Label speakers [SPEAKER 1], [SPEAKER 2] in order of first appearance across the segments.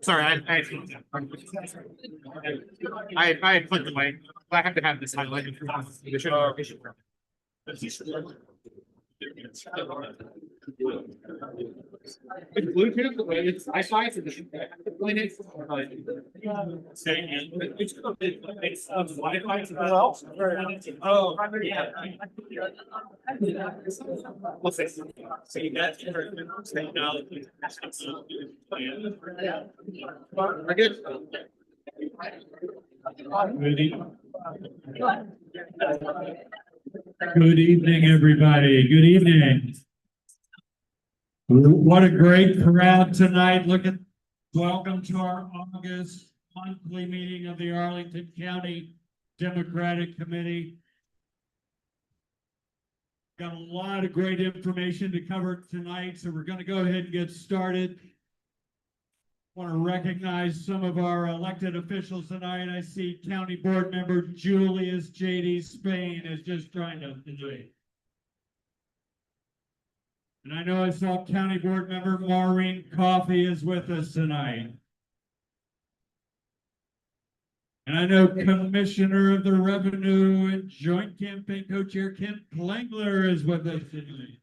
[SPEAKER 1] Sorry, I clicked away. I have to have this highlighted. It's Bluetooth, the way it's Wi-Fi, so it's Wi-Fi. Oh, yeah. We'll fix it. So you got technology. We're good.
[SPEAKER 2] Good evening, everybody. Good evening. What a great crowd tonight. Welcome to our August monthly meeting of the Arlington County Democratic Committee. Got a lot of great information to cover tonight, so we're going to go ahead and get started. Want to recognize some of our elected officials tonight. I see County Board Member Julius J.D. Spain is just trying to enjoy. And I know I saw County Board Member Maureen Coffey is with us tonight. And I know Commissioner of the Revenue and Joint Campaign Co-Chair Kent Plengler is with us tonight.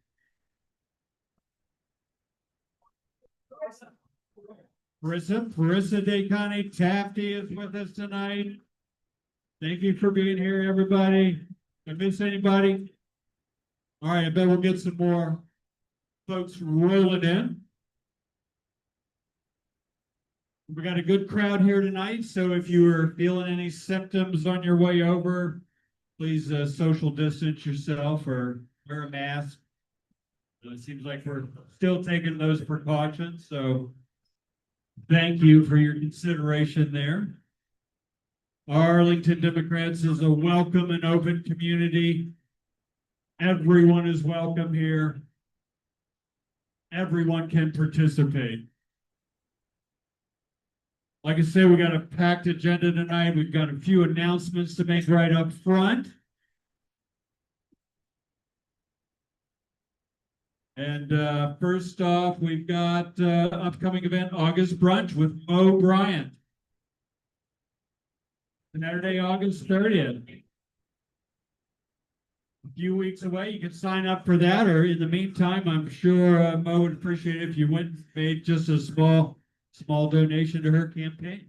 [SPEAKER 2] Marissa Decani Tafty is with us tonight. Thank you for being here, everybody. Did I miss anybody? All right, I bet we'll get some more folks rolling in. We got a good crowd here tonight, so if you are feeling any symptoms on your way over, please social distance yourself or wear a mask. It seems like we're still taking those precautions, so thank you for your consideration there. Arlington Democrats is a welcome and open community. Everyone is welcome here. Everyone can participate. Like I said, we got a packed agenda tonight. We've got a few announcements to make right up front. And first off, we've got upcoming event, August Brunch with Mo Bryant. Saturday, August 30th. A few weeks away, you can sign up for that, or in the meantime, I'm sure Mo would appreciate it if you went and made just a small donation to her campaign.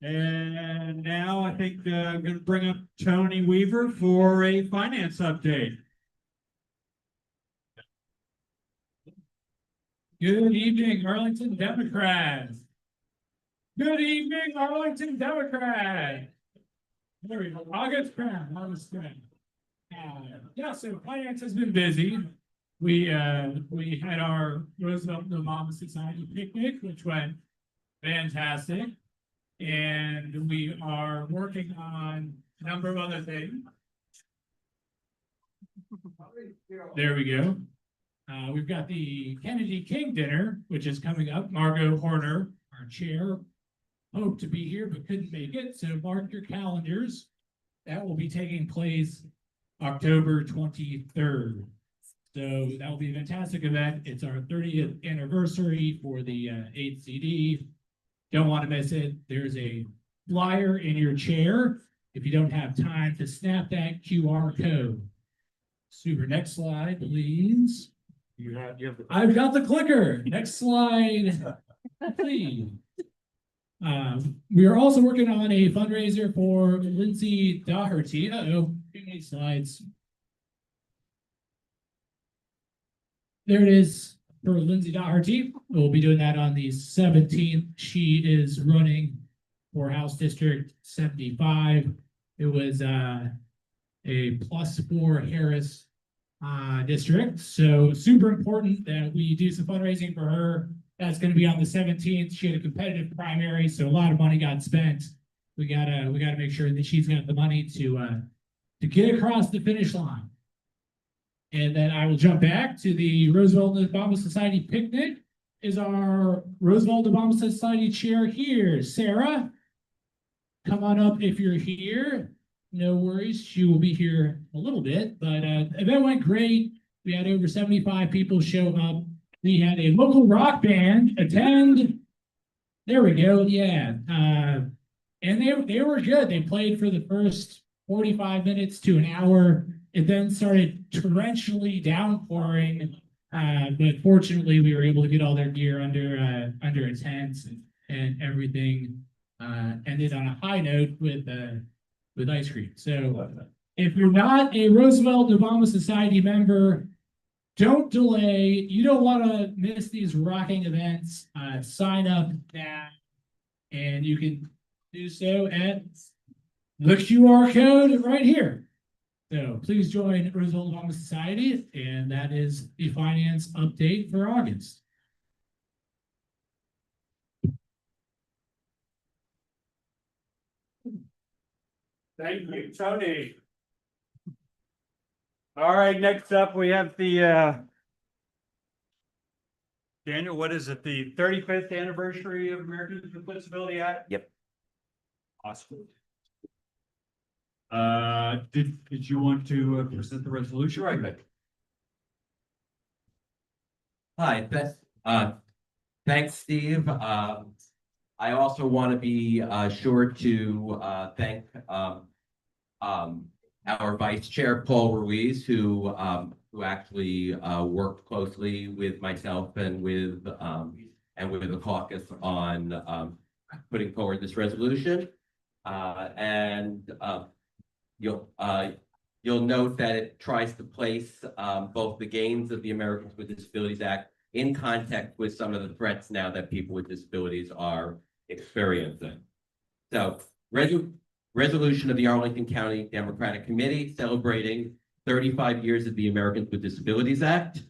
[SPEAKER 2] And now I think I'm going to bring up Tony Weaver for a finance update.
[SPEAKER 3] Good evening, Arlington Democrats. Good evening, Arlington Democrats. There we go. August Graham. Yeah, so finance has been busy. We had our Roosevelt and Obama Society picnic, which went fantastic. And we are working on a number of other things. There we go. We've got the Kennedy King dinner, which is coming up. Margot Horner, our chair, hoped to be here but couldn't make it. So mark your calendars. That will be taking place October 23rd. So that will be a fantastic event. It's our 30th anniversary for the 8CD. Don't want to miss it. There's a flyer in your chair if you don't have time to snap that QR code. Super. Next slide, please. I've got the clicker. Next slide, please. We are also working on a fundraiser for Lindsay Doherty. Too many slides. There it is for Lindsay Doherty. We'll be doing that on the 17th. She is running for House District 75. It was a +4 Harris district. So super important that we do some fundraising for her. That's going to be on the 17th. She had a competitive primary, so a lot of money got spent. We gotta make sure that she's got the money to get across the finish line. And then I will jump back to the Roosevelt and Obama Society picnic. Is our Roosevelt Obama Society chair here? Sarah, come on up if you're here. no worries. She will be here a little bit, but event went great. We had over 75 people show up. We had a local rock band attend. There we go. Yeah. And they were good. They played for the first 45 minutes to an hour. It then started torrentially downpouring. But fortunately, we were able to get all their gear under a tent and everything. Ended on a high note with ice cream. So if you're not a Roosevelt Obama Society member, don't delay. You don't want to miss these rocking events. Sign up now, and you can do so at the QR code right here. So please join Roosevelt Obama Society, and that is the finance update for August.
[SPEAKER 1] Thank you, Tony. All right, next up, we have the Daniel, what is it? The 35th anniversary of Americans with Disability Act?
[SPEAKER 4] Yep.
[SPEAKER 1] Awesome.
[SPEAKER 2] Did you want to present the resolution?
[SPEAKER 1] Right.
[SPEAKER 4] Hi, thanks, Steve. I also want to be sure to thank our Vice Chair, Paul Ruiz, who actually worked closely with myself and with the caucus on putting forward this resolution. You'll note that it tries to place both the gains of the Americans with Disabilities Act in context with some of the threats now that people with disabilities are experiencing. So, resolution of the Arlington County Democratic Committee celebrating 35 years of the Americans with Disabilities Act.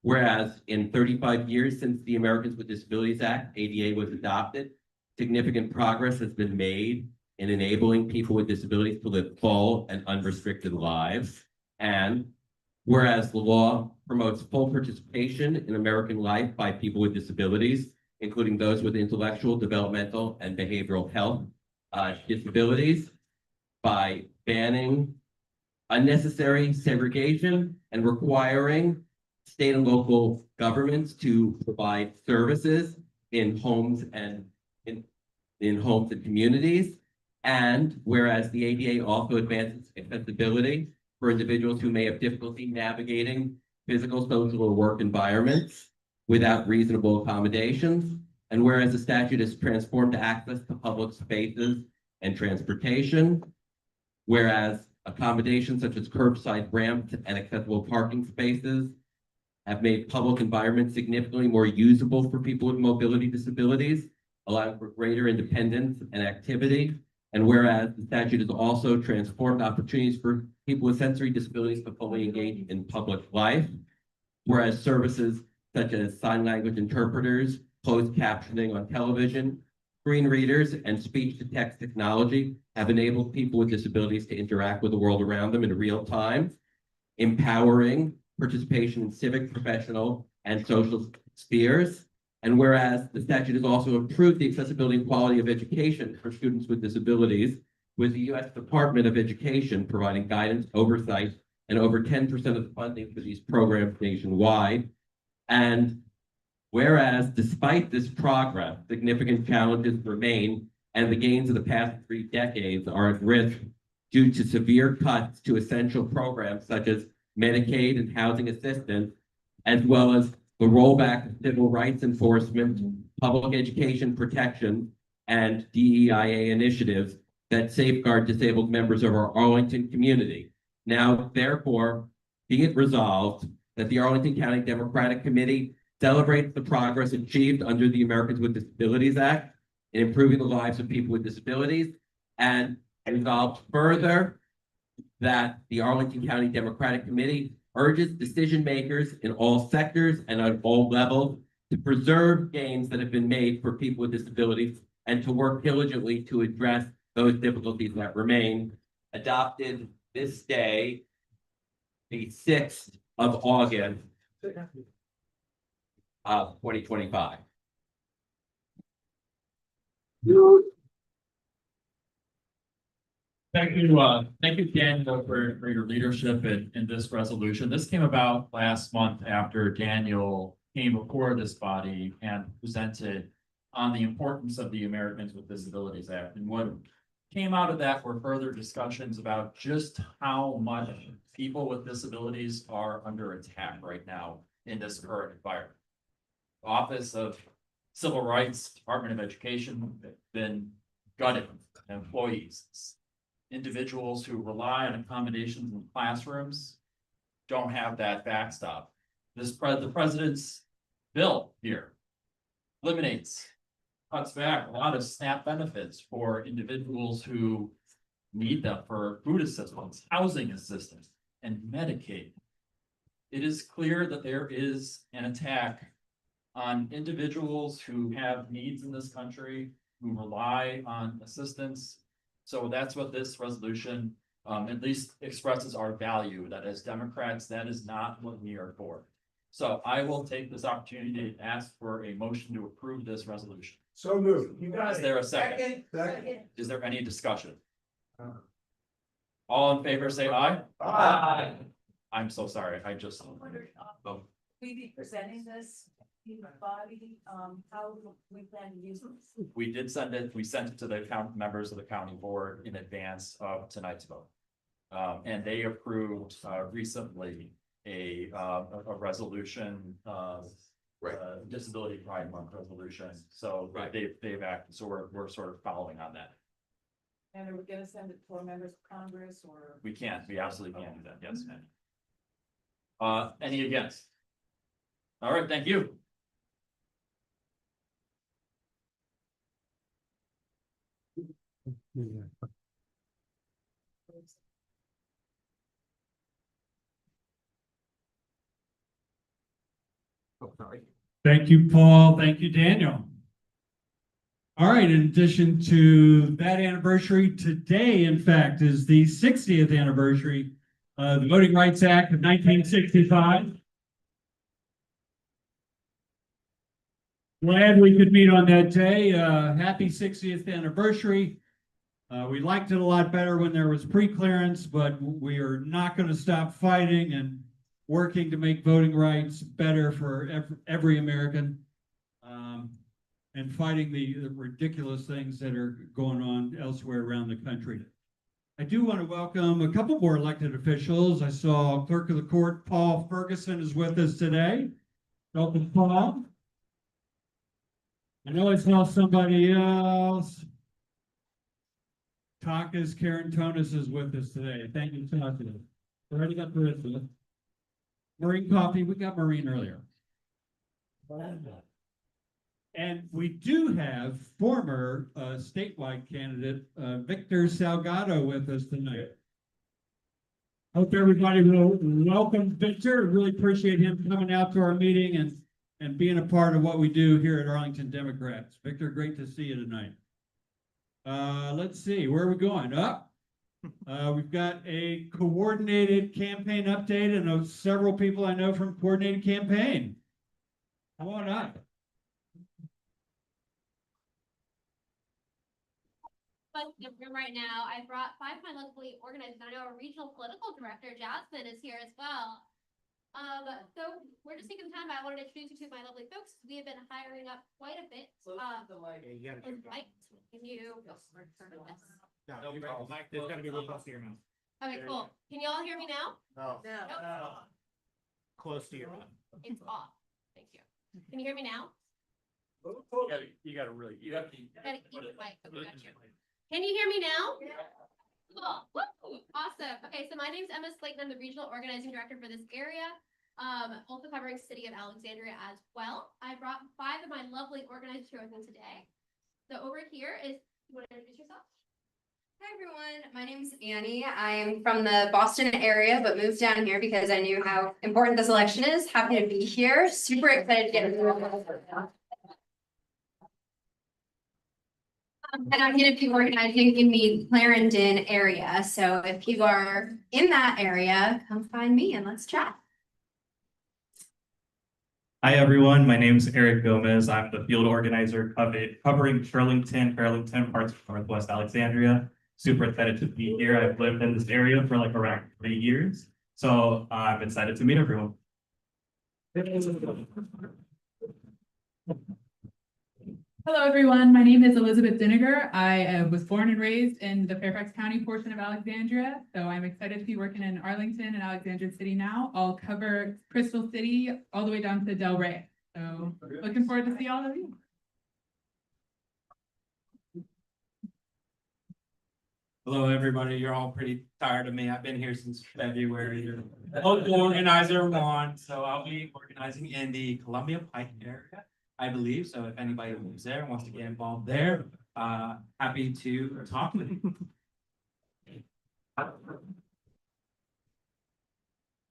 [SPEAKER 4] Whereas in 35 years since the Americans with Disabilities Act, ADA, was adopted, significant progress has been made in enabling people with disabilities to live full and unrestricted lives. And whereas the law promotes full participation in American life by people with disabilities, including those with intellectual, developmental, and behavioral health disabilities, by banning unnecessary segregation and requiring state and local governments to provide services in homes and in homes and communities. And whereas the ADA also advances accessibility for individuals who may have difficulty navigating physical, social, or work environments without reasonable accommodations. And whereas the statute has transformed access to public spaces and transportation, whereas accommodations such as curbside ramps and accessible parking spaces have made public environments significantly more usable for people with mobility disabilities, allowing for greater independence and activity. And whereas the statute has also transformed opportunities for people with sensory disabilities to fully engage in public life, whereas services such as sign language interpreters, closed captioning on television, screen readers, and speech-to-text technology have enabled people with disabilities to interact with the world around them in real time, empowering participation in civic, professional, and social spheres. And whereas the statute has also improved the accessibility and quality of education for students with disabilities, with the U.S. Department of Education providing guidance, oversight, and over 10% of the funding for these programs nationwide. And whereas despite this progress, significant challenges remain, and the gains of the past 3 decades are at risk due to severe cuts to essential programs such as Medicaid and housing assistance, as well as the rollback of civil rights enforcement, public education protection, and DEIA initiatives that safeguard disabled members of our Arlington community. Now, therefore, be it resolved that the Arlington County Democratic Committee celebrates the progress achieved under the Americans with Disabilities Act in improving the lives of people with disabilities, and resolved further that the Arlington County Democratic Committee urges decision makers in all sectors and at all levels to preserve gains that have been made for people with disabilities and to work diligently to address those difficulties that remain. Adopted this day, the 6th of August of 2025.
[SPEAKER 5] Thank you, Daniel, for your leadership in this resolution. This came about last month after Daniel came before this body and presented on the importance of the Americans with Disabilities Act. And what came out of that were further discussions about just how much people with disabilities are under attack right now in this current environment. Office of Civil Rights, Department of Education, have been gutted employees. Individuals who rely on accommodations in classrooms don't have that backstop. The president's bill here eliminates, cuts back a lot of SNAP benefits for individuals who need them for food assistance, housing assistance, and Medicaid. It is clear that there is an attack on individuals who have needs in this country, who rely on assistance. So that's what this resolution at least expresses our value, that as Democrats, that is not what we are for. So I will take this opportunity to ask for a motion to approve this resolution.
[SPEAKER 6] So moved. You got
[SPEAKER 5] Is
[SPEAKER 6] it.
[SPEAKER 5] there a second? Is there any discussion? All in favor, say aye.
[SPEAKER 6] Aye.
[SPEAKER 5] I'm so sorry, I just. Oh.
[SPEAKER 7] We be presenting this in the body, how we plan to use this.
[SPEAKER 5] We did send it, we sent it to the members of the county board in advance of tonight's vote. And they approved, recently a resolution, Disability Pride Month resolution. So
[SPEAKER 4] Right.
[SPEAKER 5] they've acted, so we're sort of following on that.
[SPEAKER 7] And are we gonna send it to our members of Congress or?
[SPEAKER 5] We absolutely can do that, yes, ma'am. Any against? All right, thank you.
[SPEAKER 4] Oh, sorry.
[SPEAKER 2] Thank you, Paul. Thank you, Daniel. All right, in addition to that anniversary, today, in fact, is the 60th anniversary of the Voting Rights Act of 1965. Glad we could meet on that day. Happy 60th anniversary. We liked it a lot better when there was pre-clearance, but we are not going to stop fighting and working to make voting rights better for every American. And fighting the ridiculous things that are going on elsewhere around the country. I do want to welcome a couple more elected officials. I saw Clerk of the Court Paul Ferguson is with us today. Welcome, Paul. I know I saw somebody else. Takas Karen Tonis is with us today. Thank you, Takas. Already got Marissa. Maureen Coffey, we got Maureen earlier. And we do have former statewide candidate Victor Salgado with us tonight. Hope everybody will welcome Victor. Really appreciate him coming out to our meeting and being a part of what we do here at Arlington Democrats. Victor, great to see you tonight. Let's see, where are we going? Up. We've got a coordinated campaign update and several people I know from coordinated campaign. Come on up.
[SPEAKER 8] But in the room right now, I brought 5 of my locally organized, and I know our regional political director, Jasmine, is here as well. So we're just taking time. I wanted to introduce you to my lovely folks. We have been hiring up quite a bit. And Mike, can you?
[SPEAKER 6] Mike, there's gotta be a little close to your mouth.
[SPEAKER 8] Okay, cool. Can you all hear me now?
[SPEAKER 6] No.
[SPEAKER 8] No.
[SPEAKER 6] Close to your mouth.
[SPEAKER 8] It's off. Thank you. Can you hear me now?
[SPEAKER 5] You gotta really, you have to.
[SPEAKER 8] Gotta keep it quiet. Okay, got you. Can you hear me now? Cool. Woo! Awesome. Okay, so my name's Emma Slayton. I'm the regional organizing director for this area. Also covering city of Alexandria as well. I brought 5 of my lovely organizers here with me today. So over here is, you want to introduce yourself?
[SPEAKER 9] Hi everyone, my name is Annie. I'm from the Boston area, but moved down here because I knew how important this election is. Happy to be here. Super excited to get into it. And I'm going to be organizing in the Clarendon area. So if you are in that area, come find me and let's chat.
[SPEAKER 10] Hi, everyone. My name is Eric Gomez. I'm the field organizer covering Burlington, parts of Northwest Alexandria. super excited to be here. I've lived in this area for like around 3 years. So I'm excited to meet everyone.
[SPEAKER 11] Hello, everyone. My name is Elizabeth Diniger. I was born and raised in the Fairfax County portion of Alexandria. So I'm excited to be working in Arlington and Alexandria City now. I'll cover Crystal City all the way down to Del Rey. So looking forward to see all of you.
[SPEAKER 12] Hello, everybody. You're all pretty tired of me. I've been here since February. The local organizer won, so I'll be organizing in the Columbia Pike area, I believe. So if anybody lives there and wants to get involved there, happy to talk with you.
[SPEAKER 11] Hi,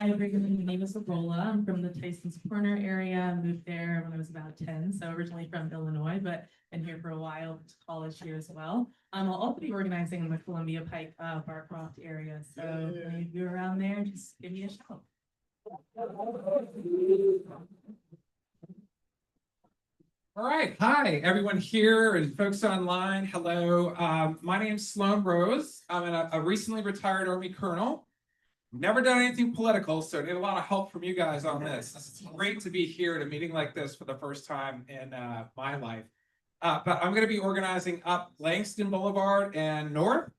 [SPEAKER 11] everyone. My name is Larola. I'm from the Tyson's Corner area. I moved there when I was about 10. So originally from Illinois, but been here for a while, to college here as well. I'll also be organizing in the Columbia Pike Barcroft area. So if you're around there, just give me a shout.
[SPEAKER 13] All right, hi, everyone here and folks online. Hello, my name's Sloan Rose. I'm a recently retired Army colonel. Never done anything political, so I need a lot of help from you guys on this. It's great to be here at a meeting like this for the first time in my life. But I'm going to be organizing up Langston Boulevard and North.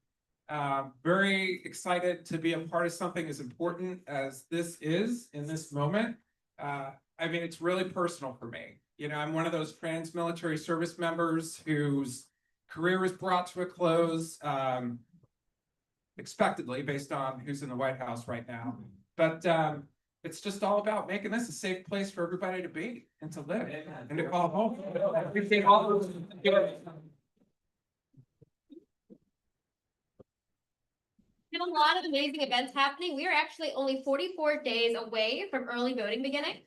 [SPEAKER 13] Very excited to be a part of something as important as this is in this moment. I mean, it's really personal for me. You know, I'm one of those trans-military service members whose career is brought to a close expectedly based on who's in the White House right now. But it's just all about making this a safe place for everybody to be and to live and to call home. We take all those.
[SPEAKER 8] We have a lot of amazing events happening. We are actually only 44 days away from early voting beginning.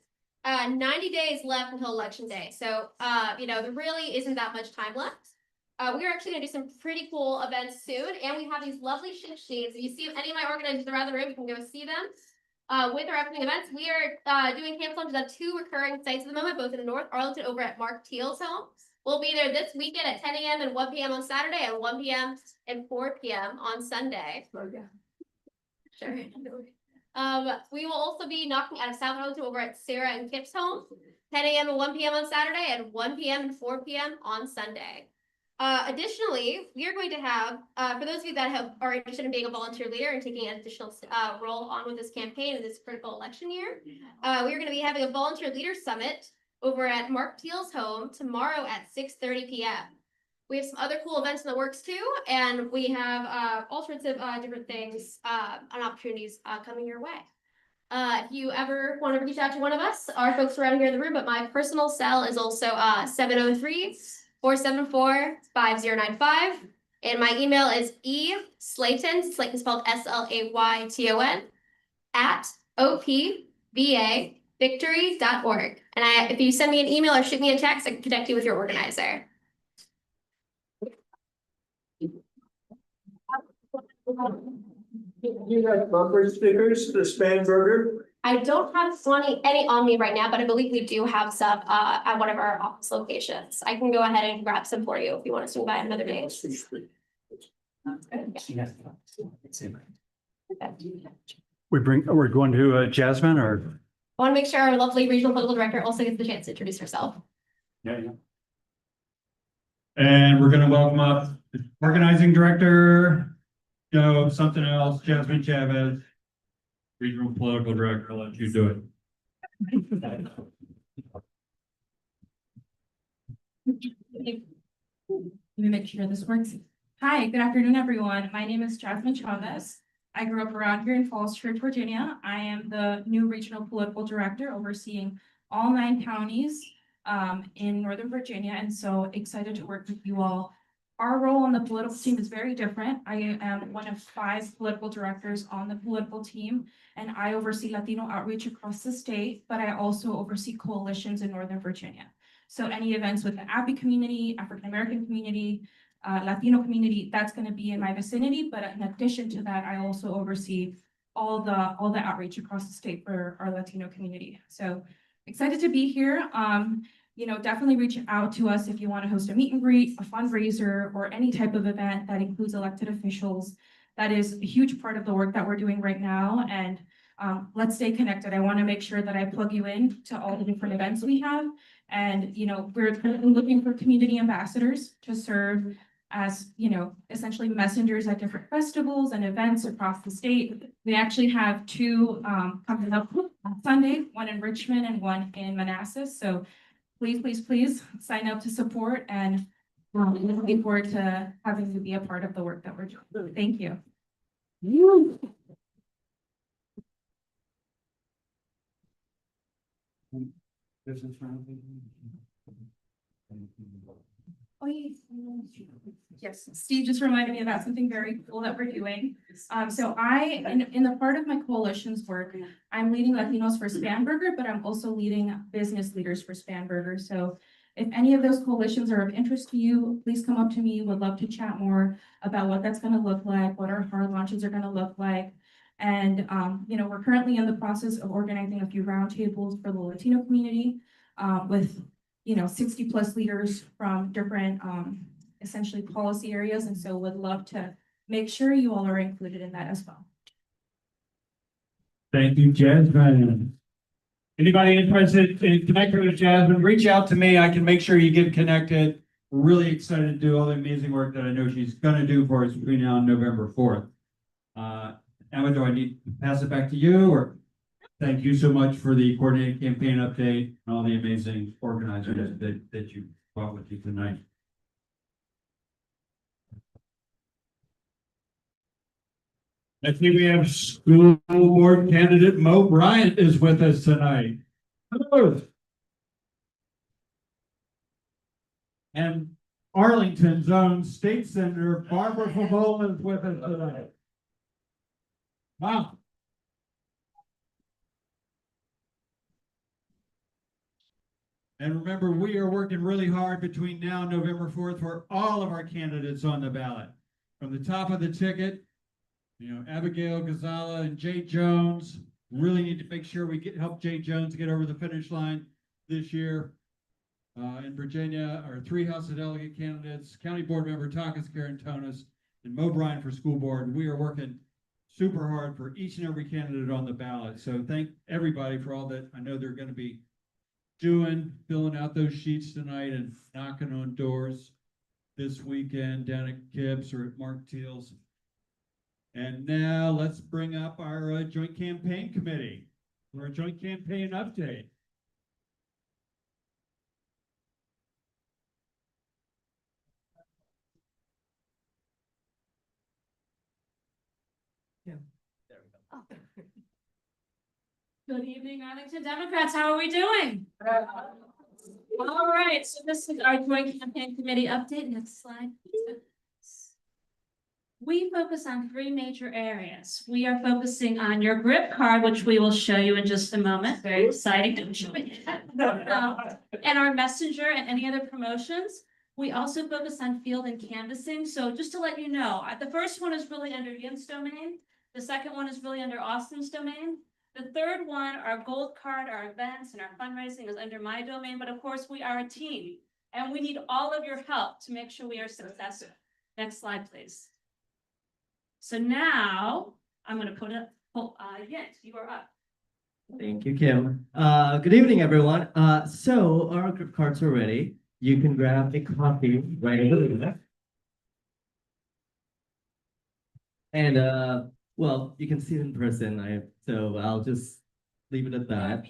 [SPEAKER 8] 90 days left until election day. So, you know, there really isn't that much time left. We're actually gonna do some pretty cool events soon. And we have these lovely shift sheets. If you see any of my organizers around the room, you can go see them. With our upcoming events, we are doing camp lunches at 2 recurring sites at the moment, both in North Arlington over at Mark Teal's home. We'll be there this weekend at 10 a.m. and 1 p.m. on Saturday and 1 p.m. and 4 p.m. on Sunday. Sure. We will also be knocking out of South Arlington over at Sarah and Kip's home, 10 a.m. and 1 p.m. on Saturday and 1 p.m. and 4 p.m. on Sunday. Additionally, we are going to have, for those of you that are interested in being a volunteer leader and taking an additional role on with this campaign in this critical election year, we are going to be having a volunteer leader summit over at Mark Teal's home tomorrow at 6:30 p.m. We have some other cool events in the works too, and we have all sorts of different things and opportunities coming your way. If you ever want to reach out to one of us, our folks around here in the room, but my personal cell is also 703-474-5095. And my email is Slayton, Slayton spelled SLAYTON, @opvavictory.org. And if you send me an email or shoot me a text, I can connect you with your organizer.
[SPEAKER 6] You got bumper stickers, the Span Burger?
[SPEAKER 8] I don't have any on me right now, but I believe we do have some at one of our office locations. I can go ahead and grab some for you if you want to swing by another day.
[SPEAKER 1] We're going to Jasmine or?
[SPEAKER 8] I want to make sure our lovely regional political director also gets the chance to introduce herself.
[SPEAKER 1] Yeah. And we're gonna welcome up the organizing director, something else, Jasmine Chavez, regional political director. I'll let you do it.
[SPEAKER 11] Let me make sure this works. Hi, good afternoon, everyone. My name is Jasmine Chavez. I grew up around here in Falls Church, Virginia. I am the new regional political director overseeing all 9 counties in Northern Virginia, and so excited to work with you all. Our role on the political team is very different. I am one of 5 political directors on the political team, and I oversee Latino outreach across the state, but I also oversee coalitions in Northern Virginia. So any events with the API community, African American community, Latino community, that's going to be in my vicinity. But in addition to that, I also oversee all the outreach across the state for our Latino community. So excited to be here. definitely reach out to us if you want to host a meet and greet, a fundraiser, or any type of event that includes elected officials. That is a huge part of the work that we're doing right now, and let's stay connected. I want to make sure that I plug you in to all the different events we have. And, we're currently looking for community ambassadors to serve as, essentially messengers at different festivals and events across the state. We actually have two coming up on Sunday, one in Richmond and one in Manassas. So please, please, please sign up to support, and looking forward to having you be a part of the work that we're doing. Thank you. Oh, yes, Steve just reminded me about something very cool that we're doing. So in the part of my coalition's work, I'm leading Latinos for Spanberger, but I'm also leading business leaders for Spanberger. So if any of those coalitions are of interest to you, please come up to me. Would love to chat more about what that's gonna look like, what our hard launches are gonna look like. And, we're currently in the process of organizing a few roundtables for the Latino community, with 60+ leaders from different essentially policy areas, and so would love to make sure you all are included in that as well.
[SPEAKER 2] Thank you, Jasmine. Anybody interested in connecting with Jasmine, reach out to me. I can make sure you get connected. We're really excited to do all the amazing work that I know she's gonna do for us between now and November 4th. Emma, do I need to pass it back to you, or? Thank you so much for the coordinated campaign update and all the amazing organizers that you brought with you tonight. I think we have school board candidate Mo Bryant is with us tonight. Hello. And Arlington's own state senator Barbara Favola is with us tonight. Wow. And remember, we are working really hard between now and November 4th for all of our candidates on the ballot. From the top of the ticket, Abigail Gonzalez and Jay Jones. Really need to make sure we help Jay Jones get over the finish line this year. In Virginia, our 3 House of Delegate candidates, County Board Member Takis Karantonis, and Mo Bryant for school board. We are working super hard for each and every candidate on the ballot. So thank everybody for all that. I know they're going to be filling out those sheets tonight and knocking on doors this weekend down at Gibbs or at Mark Teal's. And now let's bring up our joint campaign committee for a joint campaign update.
[SPEAKER 14] Good evening, Arlington Democrats. How are we doing? All right, so this is our joint campaign committee update. Next slide. We focus on 3 major areas. We are focusing on your grip card, which we will show you in just a moment. Very exciting. Don't show it yet. And our messenger and any other promotions. We also focus on field and canvassing. So just to let you know, the first one is really under Ian's domain. The second one is really under Austin's domain. The third one, our gold card, our events and our fundraising is under my domain, but of course we are a team and we need all of your help to make sure we are successful. Next slide, please. So now I'm going to put it, Jens, you are up.
[SPEAKER 15] Thank you, Kim. Good evening, everyone. So our group cards are ready. You can grab a copy right over there. And well, you can see it in person. So I'll just leave it at that.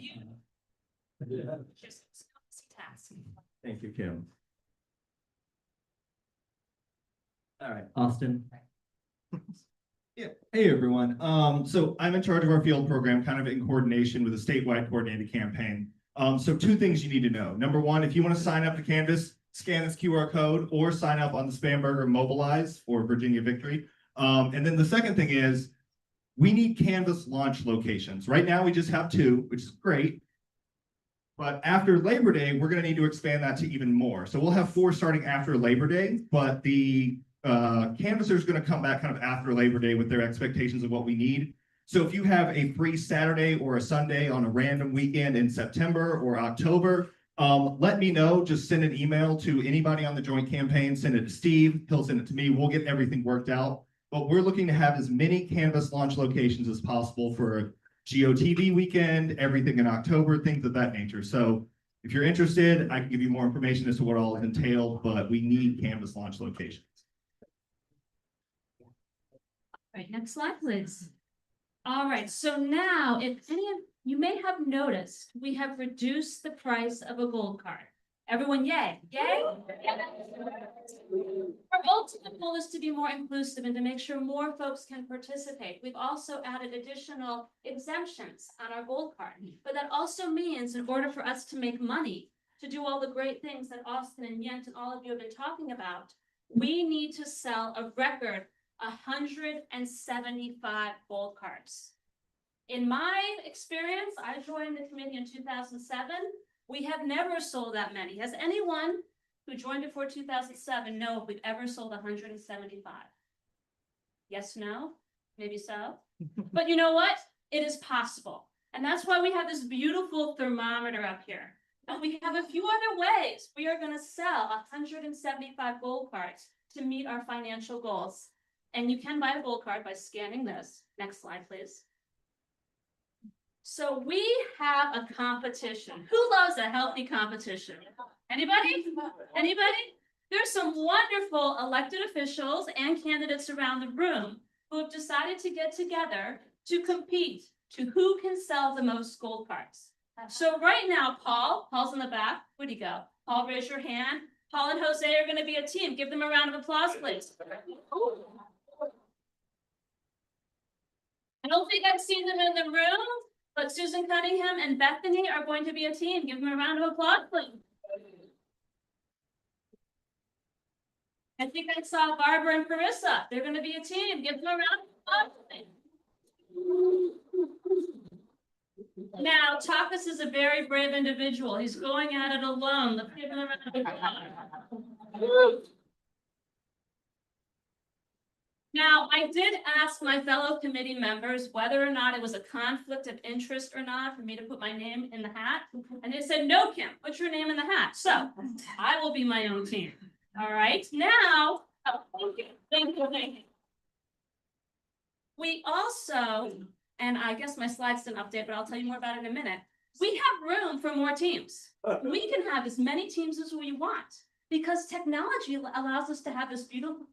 [SPEAKER 15] Thank you, Kim. All right, Austin.
[SPEAKER 16] Yeah. Hey, everyone. So I'm in charge of our field program, kind of in coordination with a statewide coordinated campaign. So 2 things you need to know. Number 1, if you want to sign up to Canvass, scan this QR code or sign up on the Spanberger Mobilize for Virginia Victory. And then the second thing is we need Canvass launch locations. Right now, we just have 2, which is great. But after Labor Day, we're going to need to expand that to even more. So we'll have 4 starting after Labor Day, but the canvasser is going to come back kind of after Labor Day with their expectations of what we need. So if you have a free Saturday or a Sunday on a random weekend in September or October, Let me know, just send an email to anybody on the joint campaign, send it to Steve, he'll send it to me, we'll get everything worked out. But we're looking to have as many Canvas launch locations as possible for GOTV weekend, everything in October, things of that nature. So if you're interested, I can give you more information as to what all is entailed, but we need Canvas launch locations.
[SPEAKER 14] Right, next slide, please. All right, so now, if any of you may have noticed, we have reduced the price of a gold card. Everyone, yay, yay? Our ultimate goal is to be more inclusive and to make sure more folks can participate. We've also added additional exemptions on our gold card. But that also means in order for us to make money, to do all the great things that Austin and Yent and all of you have been talking about, we need to sell a record 175 gold cards. In my experience, I joined the committee in 2007. We have never sold that many. Has anyone who joined before 2007 know if we've ever sold 175? Yes, no, maybe so. But you know what? It is possible. And that's why we have this beautiful thermometer up here. And we have a few other ways we are going to sell 175 gold cards to meet our financial goals. And you can buy a gold card by scanning this. Next slide, please. So we have a competition. Who loves a healthy competition? Anybody? Anybody? There's some wonderful elected officials and candidates around the room who have decided to get together to compete to who can sell the most gold cards. So right now, Paul's in the back. Where'd he go? Paul, raise your hand. Paul and Jose are going to be a team. Give them a round of applause, please. I don't think I've seen them in the room, but Susan Cunningham and Bethany are going to be a team. Give them a round of applause, please. I think I saw Barbara and Carissa. They're going to be a team. Give them a round of applause, please. Now, Takas is a very brave individual. He's going at it alone. Let's give him a round of applause. Now, I did ask my fellow committee members whether or not it was a conflict of interest or not for me to put my name in the hat. And they said, no, Kim, put your name in the hat. So I will be my own team. All right. Now, thank you. Thank you. Thank you. We also, and I guess my slides didn't update, but I'll tell you more about it in a minute. We have room for more teams. We can have as many teams as we want because technology allows us to have this beautiful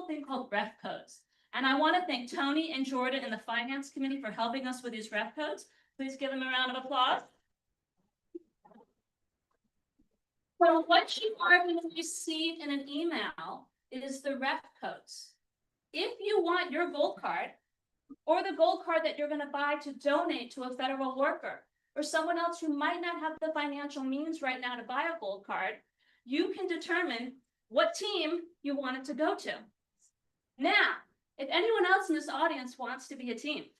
[SPEAKER 14] thing called ref codes. And I want to thank Tony and Jordan and the Finance Committee for helping us with these ref codes. Please give them a round of applause. So what you are going to receive in an email is the ref codes. If you want your gold card or the gold card that you're going to buy to donate to a federal worker or someone else who might not have the financial means right now to buy a gold card, you can determine what team you want it to go to. Now, if anyone else in this audience wants to be a team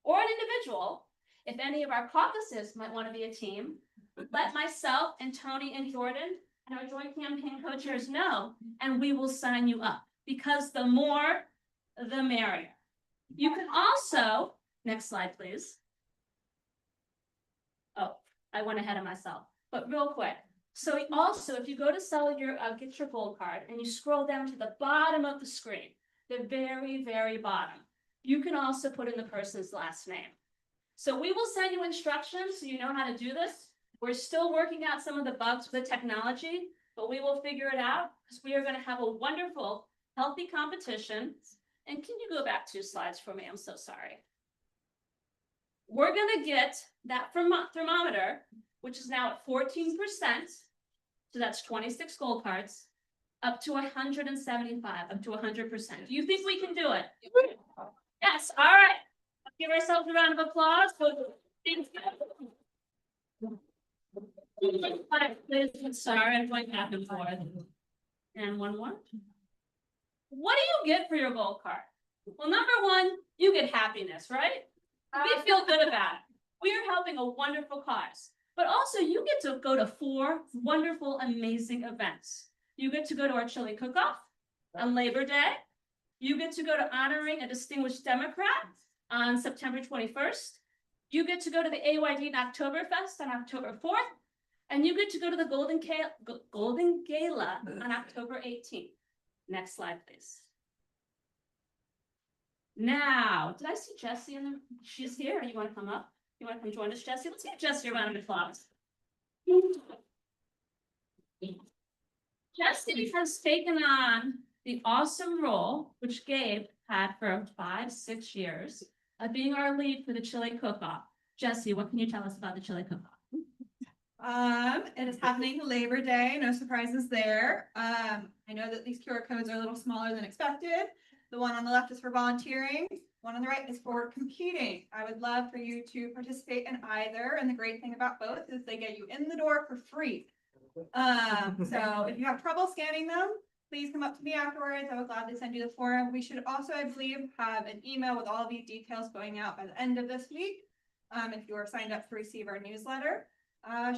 [SPEAKER 14] or an individual, if any of our caucuses might want to be a team, let myself and Tony and Jordan and our joint campaign co-chairs know, and we will sign you up because the more, the merrier. You can also, next slide, please. Oh, I went ahead of myself, but real quick. So also, if you go to sell your, get your gold card and you scroll down to the bottom of the screen, the very, very bottom, you can also put in the person's last name. So we will send you instructions so you know how to do this. We're still working out some of the bugs with the technology, but we will figure it out because we are going to have a wonderful, healthy competition. And can you go back 2 slides for me? I'm so sorry. We're going to get that thermometer, which is now at 14%. So that's 26 gold cards, up to 175, up to 100%. Do you think we can do it? Yes. All right. Let's give ourselves a round of applause. Sorry, I'm going back and forth. And one more. What do you get for your gold card? Well, number one, you get happiness, right? We feel good about it. We are helping a wonderful cause. But also you get to go to 4 wonderful, amazing events. You get to go to our chili cook-off on Labor Day. You get to go to honoring a distinguished Democrat on September 21st. You get to go to the AYD Oktoberfest on October 4th. And you get to go to the Golden Gala on October 18th. Next slide, please. Now, did I see Jessie in there? She's here. You want to come up? You want to come join us, Jessie? Let's give Jessie a round of applause. Jessie has taken on the awesome role, which Gabe had for 5-6 years, of being our lead for the chili cook-off. Jessie, what can you tell us about the chili cook-off?
[SPEAKER 17] It is happening Labor Day, no surprises there. I know that these QR codes are a little smaller than expected. The one on the left is for volunteering, one on the right is for competing. I would love for you to participate in either, and the great thing about both is they get you in the door for free. So if you have trouble scanning them, please come up to me afterwards. I would gladly send you the form. We should also, I believe, have an email with all of these details going out by the end of this week. If you are signed up to receive our newsletter.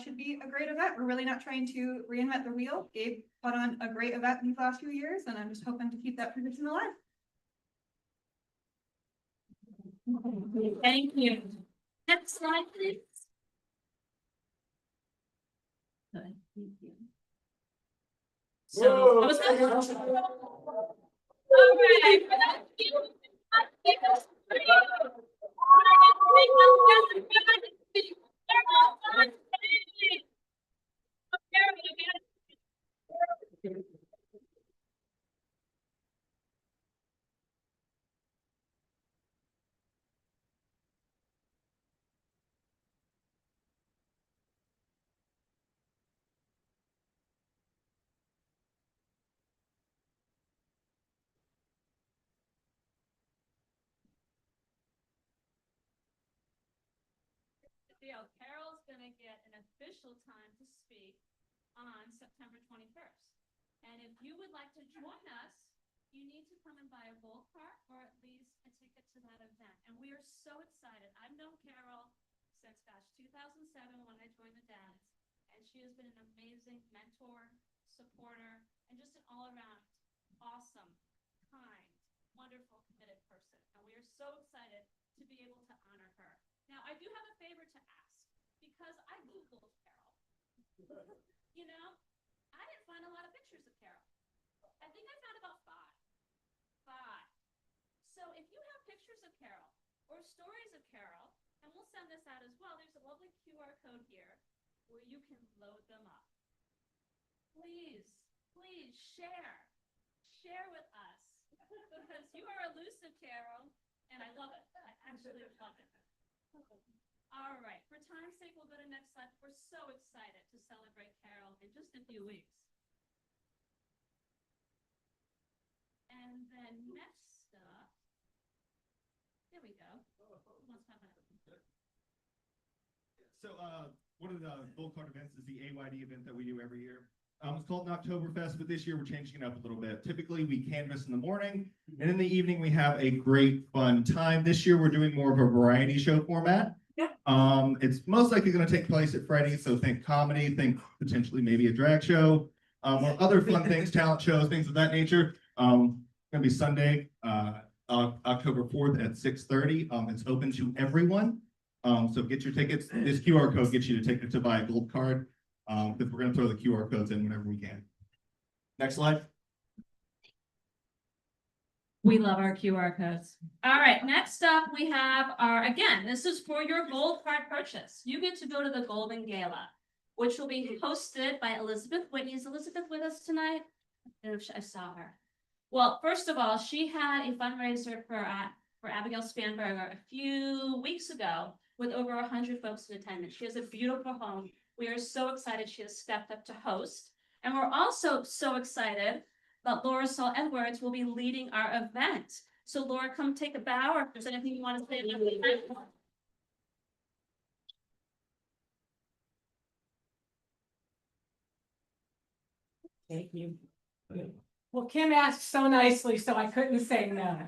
[SPEAKER 17] Should be a great event. We're really not trying to reinvent the wheel. Gabe put on a great event these last few years, and I'm just hoping to keep that tradition alive.
[SPEAKER 14] Thank you. Next slide, please. Good, thank you. So, what was that? All right. Carol's gonna get an official time to speak on September 21st. And if you would like to join us, you need to come and buy a gold card or at least a ticket to that event. And we are so excited. I've known Carol since, 2007 when I joined the Dads. And she has been an amazing mentor, supporter, and just an all-around awesome, kind, wonderful, committed person. And we are so excited to be able to honor her. Now, I do have a favor to ask, because I Googled Carol. You know, I didn't find a lot of pictures of Carol. I think I found about 5. So if you have pictures of Carol or stories of Carol, and we'll send this out as well, there's a lovely QR code here where you can load them up. Please, please share with us, because you are elusive, Carol, and I love it. I absolutely love it. All right, for time's sake, we'll go to next slide. We're so excited to celebrate Carol in just a few weeks. And then next up, here we go.
[SPEAKER 16] So, one of the Gold Card events is the AYD event that we do every year. It's called an Oktoberfest, but this year we're changing it up a little bit. Typically, we canvas in the morning, and in the evening we have a great fun time. This year we're doing more of a variety show format. It's most likely going to take place at Freddy's, so think comedy, think potentially maybe a drag show, or other fun things, talent shows, things of that nature. Going to be Sunday, October 4th at 6:30. It's open to everyone. So get your tickets. This QR code gets you to ticket to buy a gold card. Because we're going to throw the QR codes in whenever we can. Next slide.
[SPEAKER 14] We love our QR codes. All right, next up we have our, again, this is for your gold card purchase. You get to go to the Golden Gala, which will be hosted by Elizabeth Whitney. Is Elizabeth with us tonight? I saw her. Well, first of all, she had a fundraiser for Abigail Spanberger a few weeks ago with over 100 folks in attendance. She has a beautiful home. We are so excited she has stepped up to host. And we're also so excited that Laura Saul Edwards will be leading our event. So Laura, come take a bow, or if there's anything you want to say about the event.
[SPEAKER 18] Thank you. Well, Kim asked so nicely, so I couldn't say no.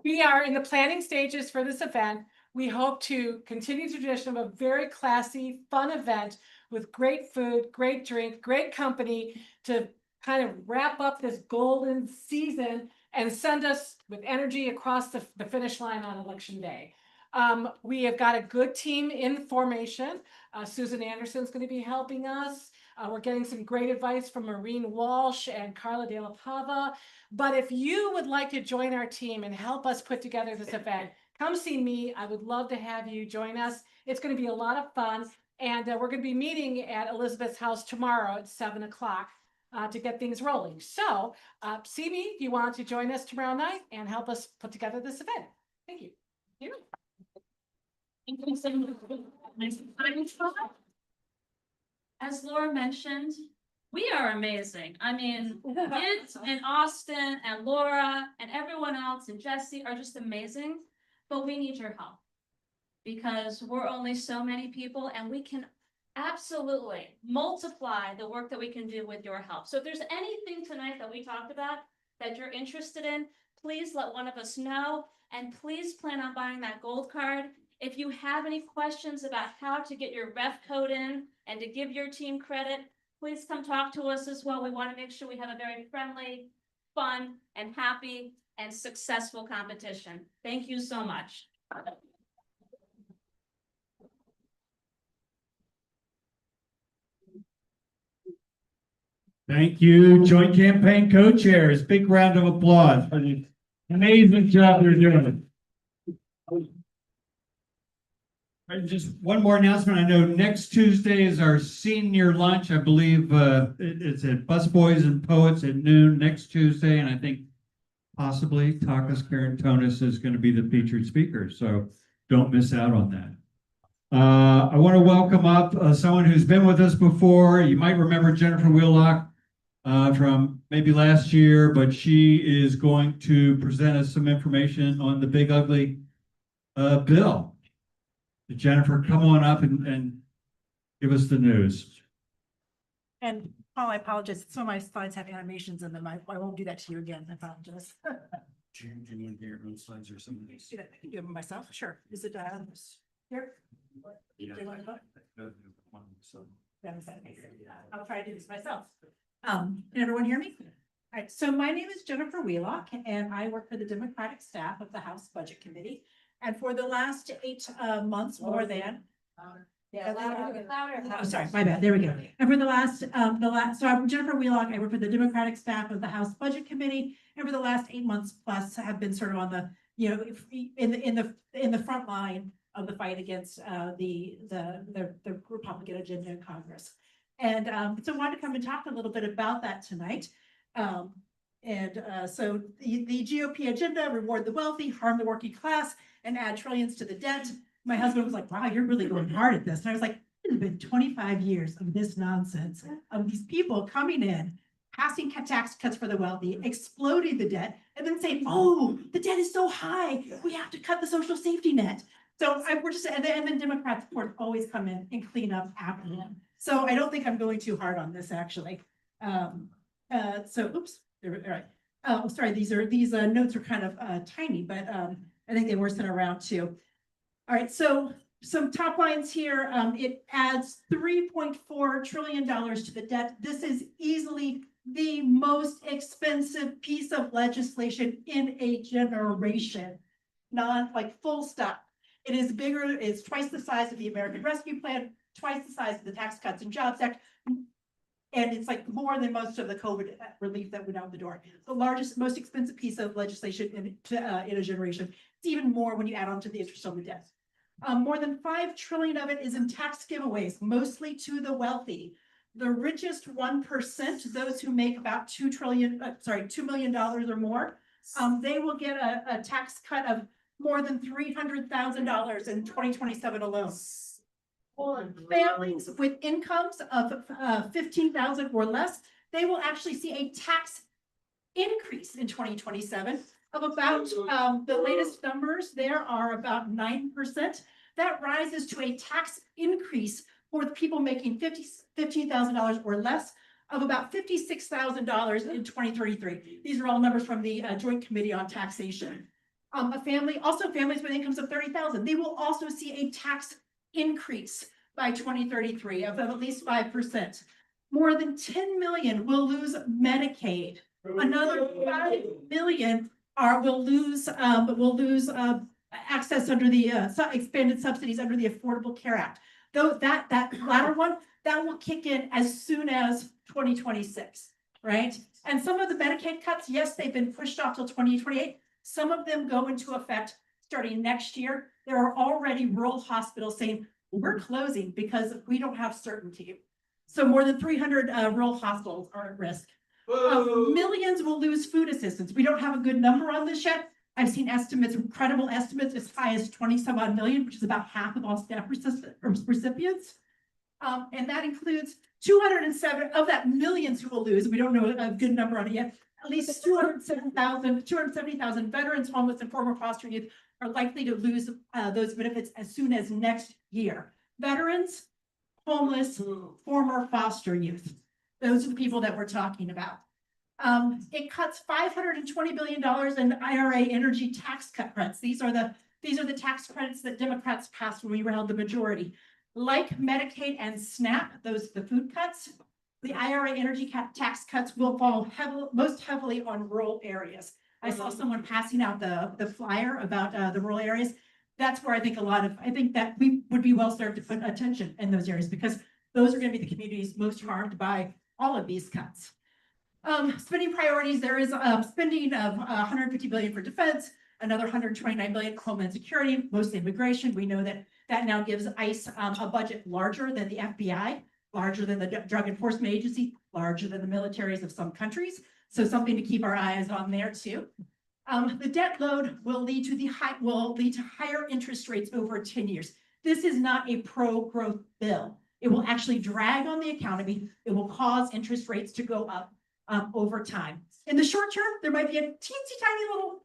[SPEAKER 18] We are in the planning stages for this event. We hope to continue the tradition of a very classy, fun event with great food, great drink, great company to kind of wrap up this golden season and send us with energy across the finish line on election day. We have got a good team in formation. Susan Anderson's going to be helping us. We're getting some great advice from Maureen Walsh and Carla De La Pava. But if you would like to join our team and help us put together this event, come see me. I would love to have you join us. It's going to be a lot of fun. And we're going to be meeting at Elizabeth's house tomorrow at 7 o'clock to get things rolling. So see me if you want to join us tomorrow night and help us put together this event. Thank you.
[SPEAKER 14] As Laura mentioned, we are amazing. I mean, kids and Austin and Laura and everyone else and Jesse are just amazing, but we need your help. Because we're only so many people and we can absolutely multiply the work that we can do with your help. So if there's anything tonight that we talked about that you're interested in, please let one of us know. And please plan on buying that gold card. If you have any questions about how to get your ref code in and to give your team credit, please come talk to us as well. We want to make sure we have a very friendly, fun, and happy and successful competition. Thank you so much.
[SPEAKER 2] Thank you, joint campaign co-chairs. Big round of applause for the amazing job they're doing. And just one more announcement. I know next Tuesday is our senior lunch. I believe it's at Busboys and Poets at noon next Tuesday. And I think possibly Takis Karantonis is going to be the featured speaker. So don't miss out on that. I want to welcome up someone who's been with us before. You might remember Jennifer Wheelock from maybe last year, but she is going to present us some information on the big ugly bill. Jennifer, come on up and give us the news.
[SPEAKER 19] And Paul, I apologize. Some of my slides have animations in them. I won't do that to you again. I apologize.
[SPEAKER 1] Do you want to get your own slides or something?
[SPEAKER 19] Do that. I can do them myself. Sure. Is it here?
[SPEAKER 1] Yeah.
[SPEAKER 19] Do you want to go?
[SPEAKER 1] So.
[SPEAKER 19] I'll try to do this myself. Can everyone hear me? All right, so my name is Jennifer Wheelock and I work for the Democratic staff of the House Budget Committee. And for the last 8 months, more than. Oh, sorry, my bad. There we go. And for the last, so I'm Jennifer Wheelock. I work for the Democratic staff of the House Budget Committee. And for the last 8 months plus have been sort of on the, you know, in the front line of the fight against the Republican agenda in Congress. And so I wanted to come and talk a little bit about that tonight. So the GOP agenda: reward the wealthy, harm the working class, and add trillions to the debt. My husband was like, wow, you're really going hard at this. And I was like, it's been 25 years of this nonsense, of these people coming in, passing tax cuts for the wealthy, exploding the debt, and then saying, oh, the debt is so high, we have to cut the social safety net. So we're just, and then Democrats, of course, always come in and clean up after them. So I don't think I'm going too hard on this, actually. Oops, all right. Oh, sorry, these notes are kind of tiny, but I think they were sent around too. All right, so some top lines here. It adds $3.4 trillion to the debt. This is easily the most expensive piece of legislation in a generation. Like full stop. It is bigger, it's twice the size of the American Rescue Plan, twice the size of the Tax Cuts and Jobs Act. And it's like more than most of the COVID relief that went out the door. The largest, most expensive piece of legislation in a generation. It's even more when you add on to the interest on the debt. More than $5 trillion of it is in tax giveaways, mostly to the wealthy. The richest 1%, those who make about $2 million or more, they will get a tax cut of more than $300,000 in 2027 alone. Families with incomes of 15,000 or less, they will actually see a tax increase in 2027 of about, the latest numbers there are about 9%. That rises to a tax increase for the people making $15,000 or less of about $56,000 in 2033. These are all numbers from the Joint Committee on Taxation. Families with incomes of 30,000, they will also see a tax increase by 2033 of at least 5%. More than 10 million will lose Medicaid. Another 5 million will lose access under the expanded subsidies under the Affordable Care Act. Though that latter one, that will kick in as soon as 2026, right? And some of the Medicaid cuts, yes, they've been pushed off till 2028. Some of them go into effect starting next year. There are already rural hospitals saying, we're closing because we don't have certainty. So more than 300 rural hospitals are at risk. Millions will lose food assistance. We don't have a good number on this yet. I've seen estimates, credible estimates as high as 20 some odd million, which is about half of all SNAP recipients. And that includes 207 of that millions who will lose. We don't know a good number on it yet. At least 270,000 veterans, homeless, and former foster youth are likely to lose those benefits as soon as next year. Veterans, homeless, former foster youth. Those are the people that we're talking about. It cuts $520 billion in IRA energy tax cut credits. These are the tax credits that Democrats passed when we held the majority. Like Medicaid and SNAP, the food cuts, the IRA energy tax cuts will fall most heavily on rural areas. I saw someone passing out the flyer about the rural areas. That's where I think I think that we would be well served to put attention in those areas, because those are going to be the communities most harmed by all of these cuts. Spending priorities, there is spending of $150 billion for defense, another $129 billion for homeland security, mostly immigration. We know that now gives ICE a budget larger than the FBI, larger than the Drug Enforcement Agency, larger than the militaries of some countries. So something to keep our eyes on there too. The debt load will lead to higher interest rates over 10 years. This is not a pro-growth bill. It will actually drag on the economy. It will cause interest rates to go up over time. In the short term, there might be a teensy tiny little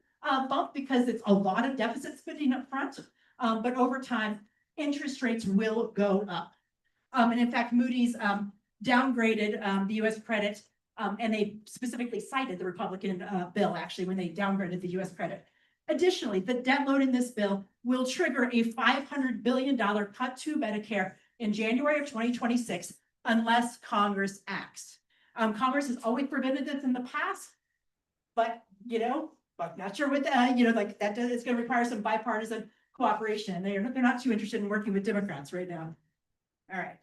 [SPEAKER 19] bump because it's a lot of deficit spending up front. But over time, interest rates will go up. And in fact, Moody's downgraded the US credit, and they specifically cited the Republican bill actually when they downgraded the US credit. Additionally, the debt load in this bill will trigger a $500 billion cut to Medicare in January of 2026 unless Congress acts. Congress has always prevented this in the past, but but not sure what like that does. It's going to require some bipartisan cooperation. They're not too interested in working with Democrats right now. All right.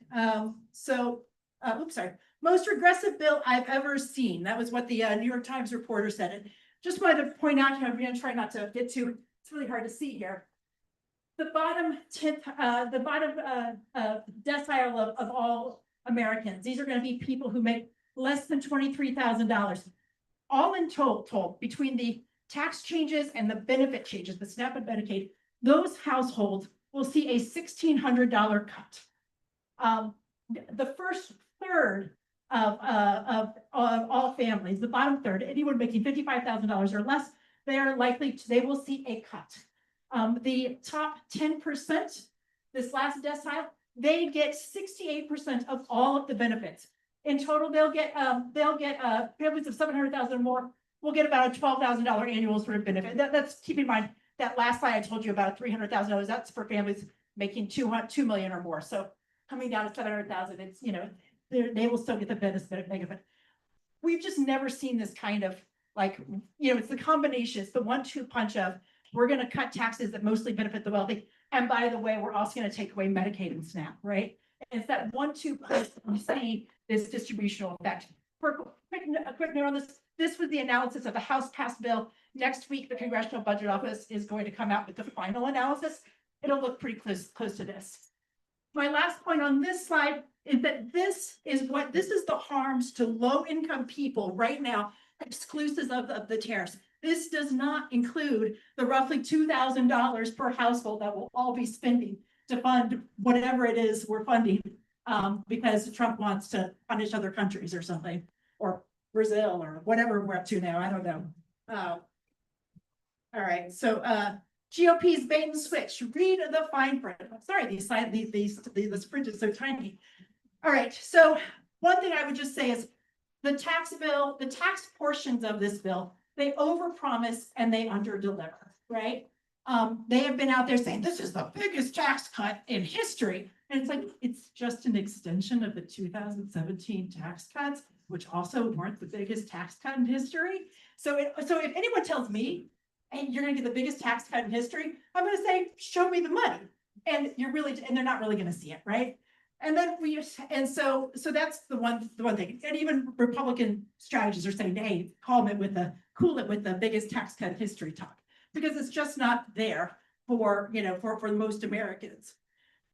[SPEAKER 19] Oops, sorry. Most regressive bill I've ever seen. That was what the New York Times reporter said. And just wanted to point out here, I'm going to try not to get too, it's really hard to see here. The bottom decile of all Americans. These are going to be people who make less than $23,000. All in total, between the tax changes and the benefit changes, the SNAP and Medicaid, those households will see a $1,600 cut. The first third of all families, the bottom third, anyone making $55,000 or less, they will see a cut. The top 10%, this last decile, they get 68% of all of the benefits. In total, they'll get families of 700,000 or more will get about a $12,000 annual sort of benefit. That's keep in mind that last slide I told you about $300,000. That's for families making 2 million or more. So coming down to 700,000, it's they will still get the benefit. We've just never seen this kind of it's the combination, it's the 1-2 punch of we're going to cut taxes that mostly benefit the wealthy, and by the way, we're also going to take away Medicaid and SNAP, right? And it's that 1-2 punch you see this distributional effect. For a quick note on this, this was the analysis of the House passed bill. Next week, the Congressional Budget Office is going to come out with the final analysis. It'll look pretty close to this. My last point on this slide is that this is the harms to low-income people right now, exclusive of the tariffs. This does not include the roughly $2,000 per household that we'll all be spending to fund whatever it is we're funding, because Trump wants to punish other countries or something, or Brazil or whatever we're up to now. I don't know. All right, so GOP's bait and switch. Read the fine print. I'm sorry, the print is so tiny. All right, so one thing I would just say is the tax portions of this bill, they overpromise and they underdeliver, right? They have been out there saying this is the biggest tax cut in history. And it's like, it's just an extension of the 2017 tax cuts, which also weren't the biggest tax cut in history. So if anyone tells me and you're gonna get the biggest tax cut in history, I'm gonna say, show me the money. And they're not really gonna see it, right? And then so that's the one thing. And even Republican strategists are saying, hey, cool it with the biggest tax cut in history talk, because it's just not there for most Americans.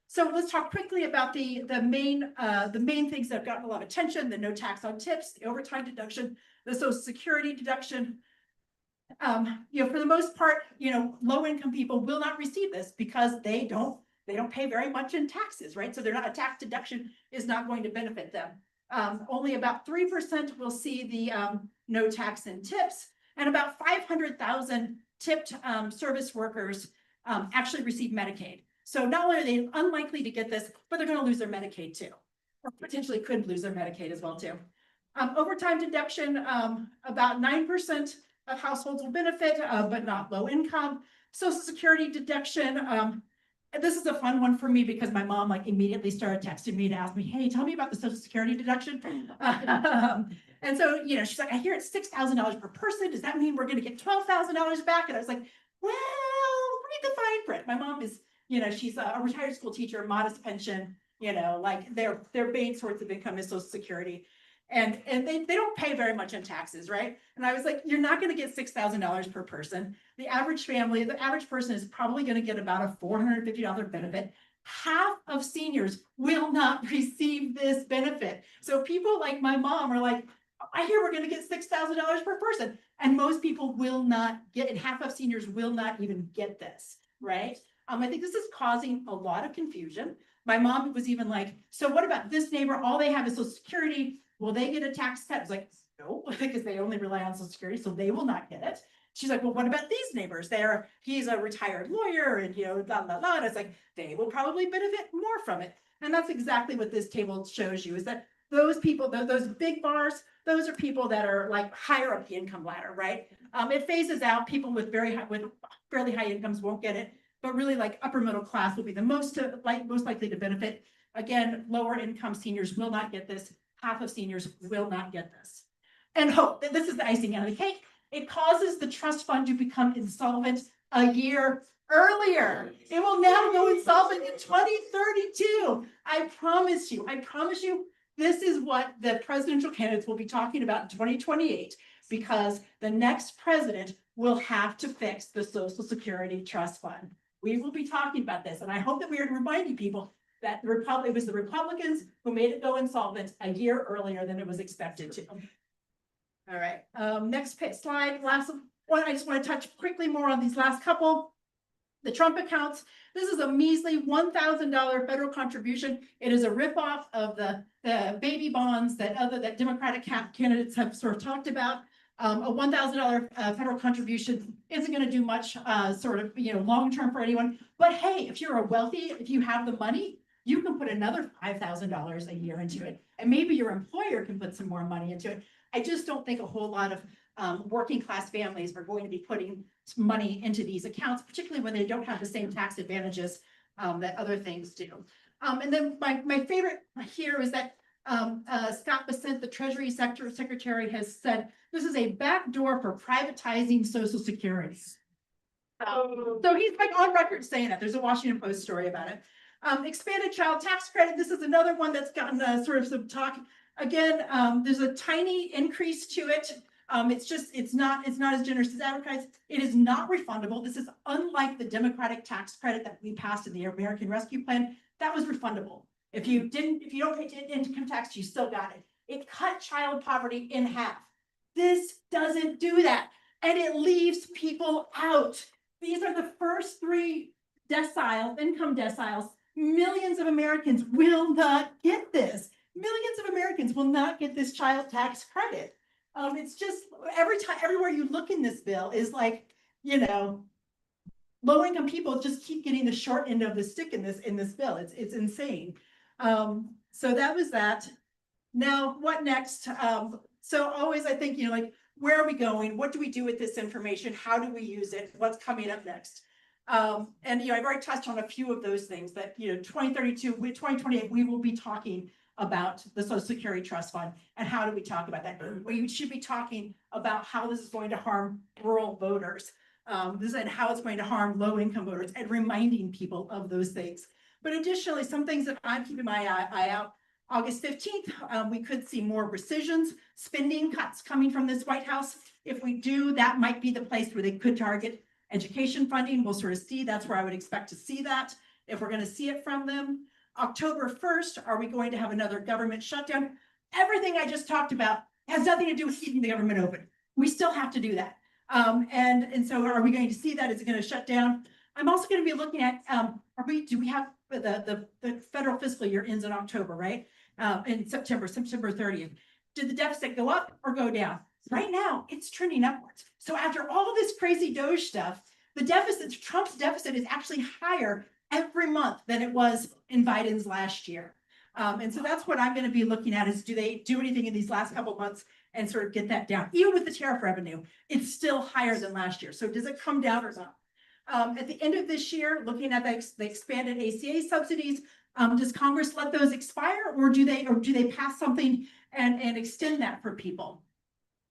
[SPEAKER 19] So let's talk quickly about the main things that have gotten a lot of attention: the no tax on tips, the overtime deduction, the Social Security deduction. For the most part, low income people will not receive this because they don't pay very much in taxes, right? So a tax deduction is not going to benefit them. Only about 3% will see the no tax in tips, and about 500,000 tipped service workers actually receive Medicaid. So not only are they unlikely to get this, but they're going to lose their Medicaid too, or potentially could lose their Medicaid as well too. Overtime deduction, about 9% of households will benefit, but not low income. Social Security deduction. This is a fun one for me because my mom immediately started texting me to ask me, hey, tell me about the Social Security deduction. And so, she's like, I hear it's $6,000 per person. Does that mean we're going to get $12,000 back? And I was like, well, read the fine print. My mom is, she's a retired school teacher, modest pension, their main source of income is Social Security. And they don't pay very much in taxes, right? And I was like, you're not going to get $6,000 per person. The average person is probably going to get about a $450 benefit. Half of seniors will not receive this benefit. So people like my mom are like, I hear we're going to get $6,000 per person. And most people will not get it. Half of seniors will not even get this, right? I think this is causing a lot of confusion. My mom was even like, so what about this neighbor? All they have is Social Security. Will they get a tax cut? I was like, no, because they only rely on Social Security, so they will not get it. She's like, well, what about these neighbors? He's a retired lawyer and, blah, blah, blah. And it's like, they will probably benefit more from it. And that's exactly what this table shows you, is that those people, those big bars, those are people that are higher up the income ladder, right? It phases out. People with fairly high incomes won't get it, but really upper middle class will be the most likely to benefit. Again, lower income seniors will not get this. Half of seniors will not get this. And this is the icing on the cake. It causes the trust fund to become insolvent a year earlier. It will now go insolvent in 2032. I promise you, this is what the presidential candidates will be talking about in 2028, because the next president will have to fix the Social Security Trust Fund. We will be talking about this, and I hope that we are reminding people that it was the Republicans who made it go insolvent a year earlier than it was expected to. All right, next slide. Last one, I just want to touch quickly more on these last couple. The Trump accounts. This is a measly $1,000 federal contribution. It is a ripoff of the baby bonds that Democratic candidates have sort of talked about. A $1,000 federal contribution isn't going to do much long term for anyone. But hey, if you have the money, you can put another $5,000 a year into it. And maybe your employer can put some more money into it. I just don't think a whole lot of working class families are going to be putting money into these accounts, particularly when they don't have the same tax advantages that other things do. And then my favorite here is that Scott Bessent, the Treasury Secretary, has said this is a backdoor for privatizing Social Security. So he's on record saying that. There's a Washington Post story about it. Expanded child tax credit. This is another one that's gotten sort of some talk. Again, there's a tiny increase to it. It's not as generous as advertised. It is not refundable. This is unlike the Democratic tax credit that we passed in the American Rescue Plan. That was refundable. If you don't pay income tax, you still got it. It cut child poverty in half. This doesn't do that. And it leaves people out. These are the first three income deciles. Millions of Americans will not get this. Millions of Americans will not get this child tax credit. It's just everywhere you look in this bill is low income people just keep getting the short end of the stick in this bill. It's insane. So that was that. Now, what next? So always I think, where are we going? What do we do with this information? How do we use it? What's coming up next? And I've already touched on a few of those things that 2032, 2028, we will be talking about the Social Security Trust Fund and how do we talk about that? We should be talking about how this is going to harm rural voters. This and how it's going to harm low income voters and reminding people of those things. But additionally, some things that I'm keeping my eye out. August 15th, we could see more rescissions, spending cuts coming from this White House. If we do, that might be the place where they could target education funding. We'll sort of see. That's where I would expect to see that, if we're going to see it from them. October 1st, are we going to have another government shutdown? Everything I just talked about has nothing to do with keeping the government open. We still have to do that. And so are we going to see that? Is it going to shut down? I'm also going to be looking at, do we have the federal fiscal year ends in October, right? In September 30th. Did the deficit go up or go down? Right now, it's trending upwards. So after all of this crazy DOGE stuff, the deficit, Trump's deficit is actually higher every month than it was in Biden's last year. And so that's what I'm going to be looking at is, do they do anything in these last couple of months and sort of get that down? Even with the tariff revenue, it's still higher than last year. So does it come down or not? At the end of this year, looking at the expanded ACA subsidies, does Congress let those expire, or do they pass something and extend that for people?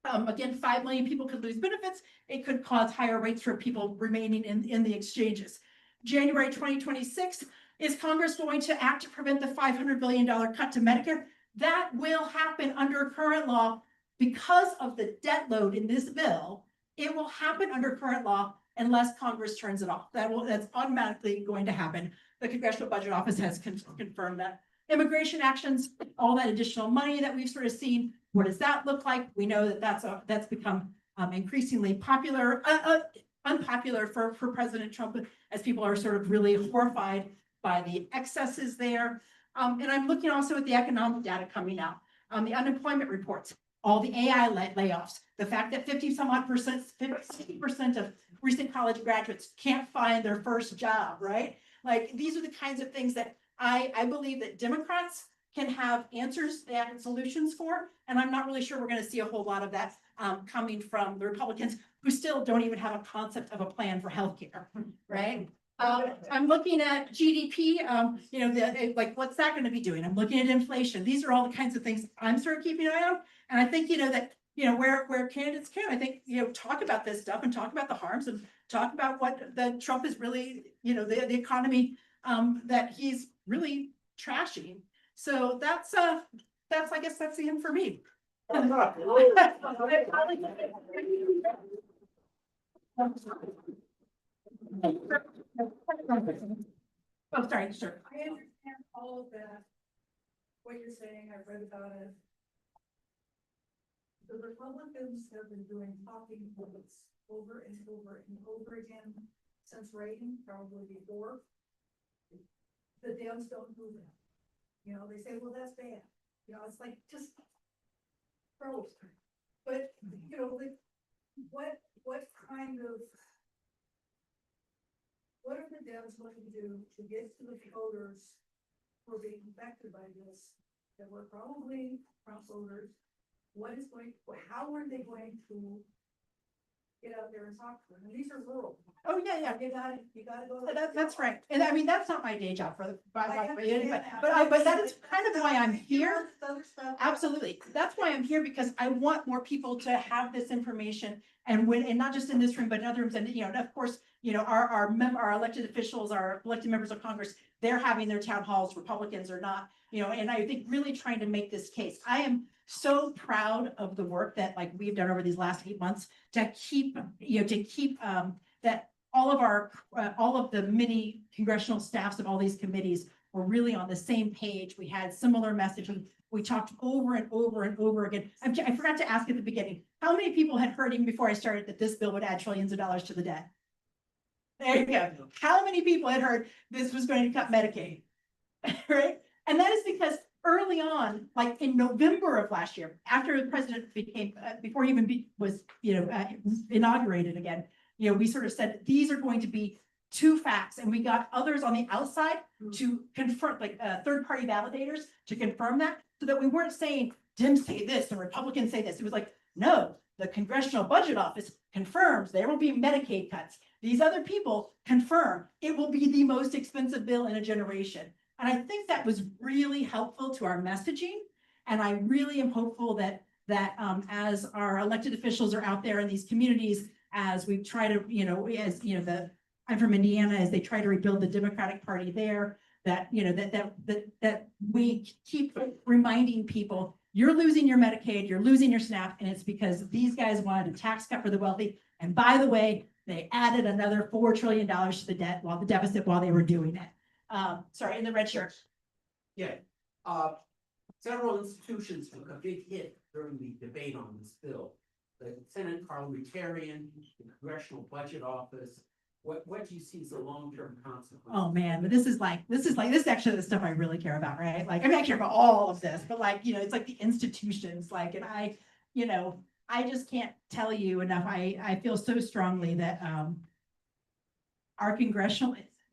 [SPEAKER 19] Again, 5 million people could lose benefits. It could cause higher rates for people remaining in the exchanges. January 2026, is Congress going to act to prevent the $500 billion cut to Medicare? That will happen under current law because of the debt load in this bill. It will happen under current law unless Congress turns it off. That's automatically going to happen. The Congressional Budget Office has confirmed that. Immigration actions, all that additional money that we've sort of seen, what does that look like? We know that that's become increasingly unpopular for President Trump, as people are sort of really horrified by the excesses there. And I'm looking also at the economic data coming out, the unemployment reports, all the AI layoffs, the fact that 50% of recent college graduates can't find their first job, right? Like, these are the kinds of things that I believe that Democrats can have answers and solutions for. And I'm not really sure we're going to see a whole lot of that coming from the Republicans, who still don't even have a concept of a plan for healthcare, right? I'm looking at GDP, like, what's that going to be doing? I'm looking at inflation. These are all the kinds of things I'm sort of keeping an eye on. And I think, where candidates can, I think, talk about this stuff and talk about the harms and talk about what the Trump is really, the economy that he's really trashing. So that's I guess that's the end for me. Oh, sorry, sure.
[SPEAKER 7] I understand all of that, what you're saying, I've read about it. The Republicans have been doing talking points over and over and over again since Reagan, probably before. The Dems don't do that. They say, well, that's bad. It's like, just gross. But, what are the Dems going to do to get to the voters who are being affected by this, that were probably Trump voters? How are they going to get out there and talk to them? And these are rural.
[SPEAKER 19] Oh, yeah.
[SPEAKER 7] You gotta go.
[SPEAKER 19] That's right. And I mean, that's not my day job but that is kind of why I'm here. Absolutely. That's why I'm here, because I want more people to have this information, and not just in this room, but in other rooms. And, of course, our elected officials, our elected members of Congress, they're having their town halls, Republicans or not, and I think really trying to make this case. I am so proud of the work that we've done over these last 8 months to keep that all of the many congressional staffs of all these committees were really on the same page. We had similar messaging. We talked over and over and over again. I forgot to ask at the beginning, how many people had heard even before I started that this bill would add trillions of dollars to the debt? There you go. How many people had heard this was going to cut Medicaid? Right? And that is because early on, like in November of last year, after the president before he even was inaugurated again, we sort of said these are going to be two facts, and we got others on the outside to confirm, third-party validators to confirm that, so that we weren't saying Dems say this, the Republicans say this. It was like, no, the Congressional Budget Office confirms there will be Medicaid cuts. These other people confirm it will be the most expensive bill in a generation. And I think that was really helpful to our messaging. And I really am hopeful that as our elected officials are out there in these communities, as we try to, as, I'm from Indiana, as they try to rebuild the Democratic Party there, that, that we keep reminding people, you're losing your Medicaid, you're losing your SNAP, and it's because these guys wanted a tax cut for the wealthy. And by the way, they added another $4 trillion to the deficit while they were doing it. Sorry, in the red shirt.
[SPEAKER 20] Yeah, several institutions took a big hit during the debate on this bill. The Senate Parliamentarian, the Congressional Budget Office. What do you see as the long-term consequence?
[SPEAKER 19] Oh, man, but this is actually the stuff I really care about, right? Like, I mean, I care about all of this, but like, it's like the institutions, like, and I just can't tell you enough. I feel so strongly that,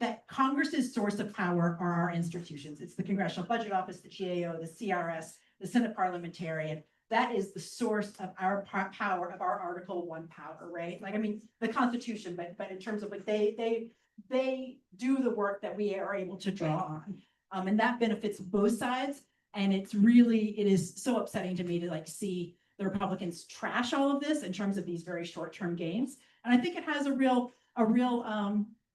[SPEAKER 19] that Congress's source of power are our institutions. It's the Congressional Budget Office, the GAO, the CRS, the Senate Parliamentarian. That is the source of our power, of our Article 1 power, right? Like, I mean, the Constitution, but in terms of like, they do the work that we are able to draw on. And that benefits both sides. And it is so upsetting to me to like see the Republicans trash all of this in terms of these very short-term gains. And I think it has a real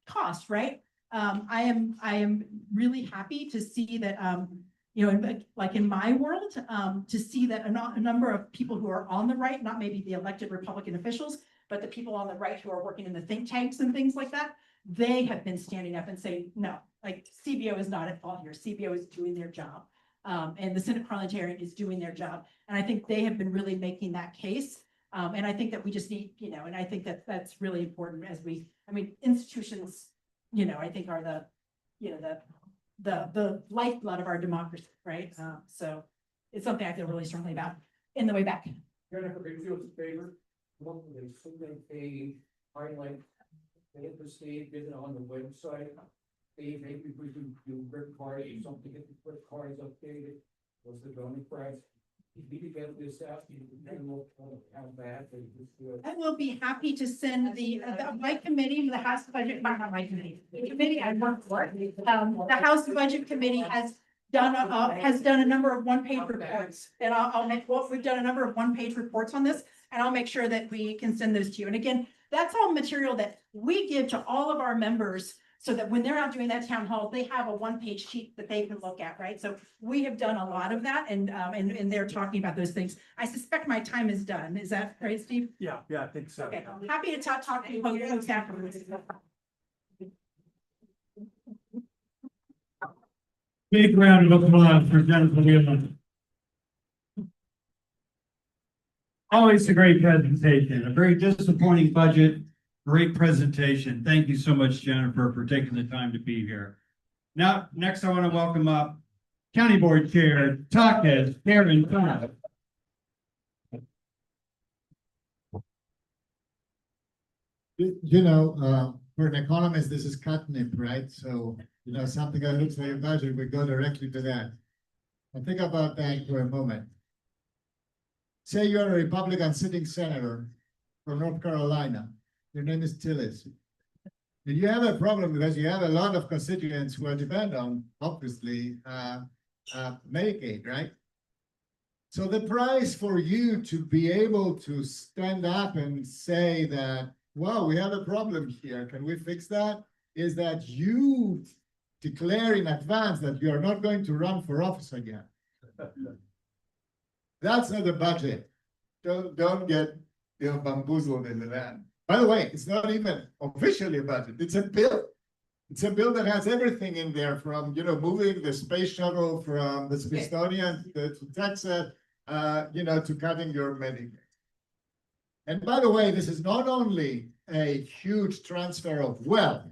[SPEAKER 19] cost, right? I am really happy to see that, like in my world, to see that a number of people who are on the right, not maybe the elected Republican officials, but the people on the right who are working in the think tanks and things like that, they have been standing up and saying, no, like CBO is not at fault here. CBO is doing their job. And the Senate Parliamentarian is doing their job. And I think they have been really making that case. And I think that we just need, and I think that that's really important as institutions, I think are the lifeblood of our democracy, right? So it's something I feel really strongly about in the way back.
[SPEAKER 20] Jennifer, could you do us a favor? They highlight, they hit the state, get it on the website. Maybe we can do brick cards or something, get the brick cards updated. Was the zoning price? You need to get this out, you can look how bad they just do it.
[SPEAKER 19] I will be happy to send my committee, the House Budget, not my committee, the committee I work for. The House Budget Committee has done a number of one-page reports, and we've done a number of one-page reports on this, and I'll make sure that we can send those to you. And again, that's all material that we give to all of our members, so that when they're out doing that town hall, they have a one-page sheet that they can look at, right? So we have done a lot of that, and they're talking about those things. I suspect my time is done. Is that right, Steve?
[SPEAKER 6] Yeah, I think so.
[SPEAKER 19] Okay, I'm happy to talk to you folks afterwards.
[SPEAKER 1] Big round of applause for Jennifer Whelan. Always a great presentation, a very disappointing budget, great presentation. Thank you so much, Jennifer, for taking the time to be here. Now, next I want to welcome up County Board Chair, Takis Karen Khan.
[SPEAKER 21] For an economist, this is catnip, right? So, something that looks like a budget, we go directly to that. And think about that for a moment. Say you're a Republican sitting senator from North Carolina. Your name is Tillis. And you have a problem because you have a lot of constituents who depend on, obviously, Medicaid, right? So the price for you to be able to stand up and say that, well, we have a problem here, can we fix that? Is that you declare in advance that you are not going to run for office again. That's not a budget. Don't get bamboozled into that. By the way, it's not even officially a budget. It's a bill. It's a bill that has everything in there from, moving the space shuttle from the Smithsonian to Texas, to cutting your Medicaid. And by the way, this is not only a huge transfer of wealth,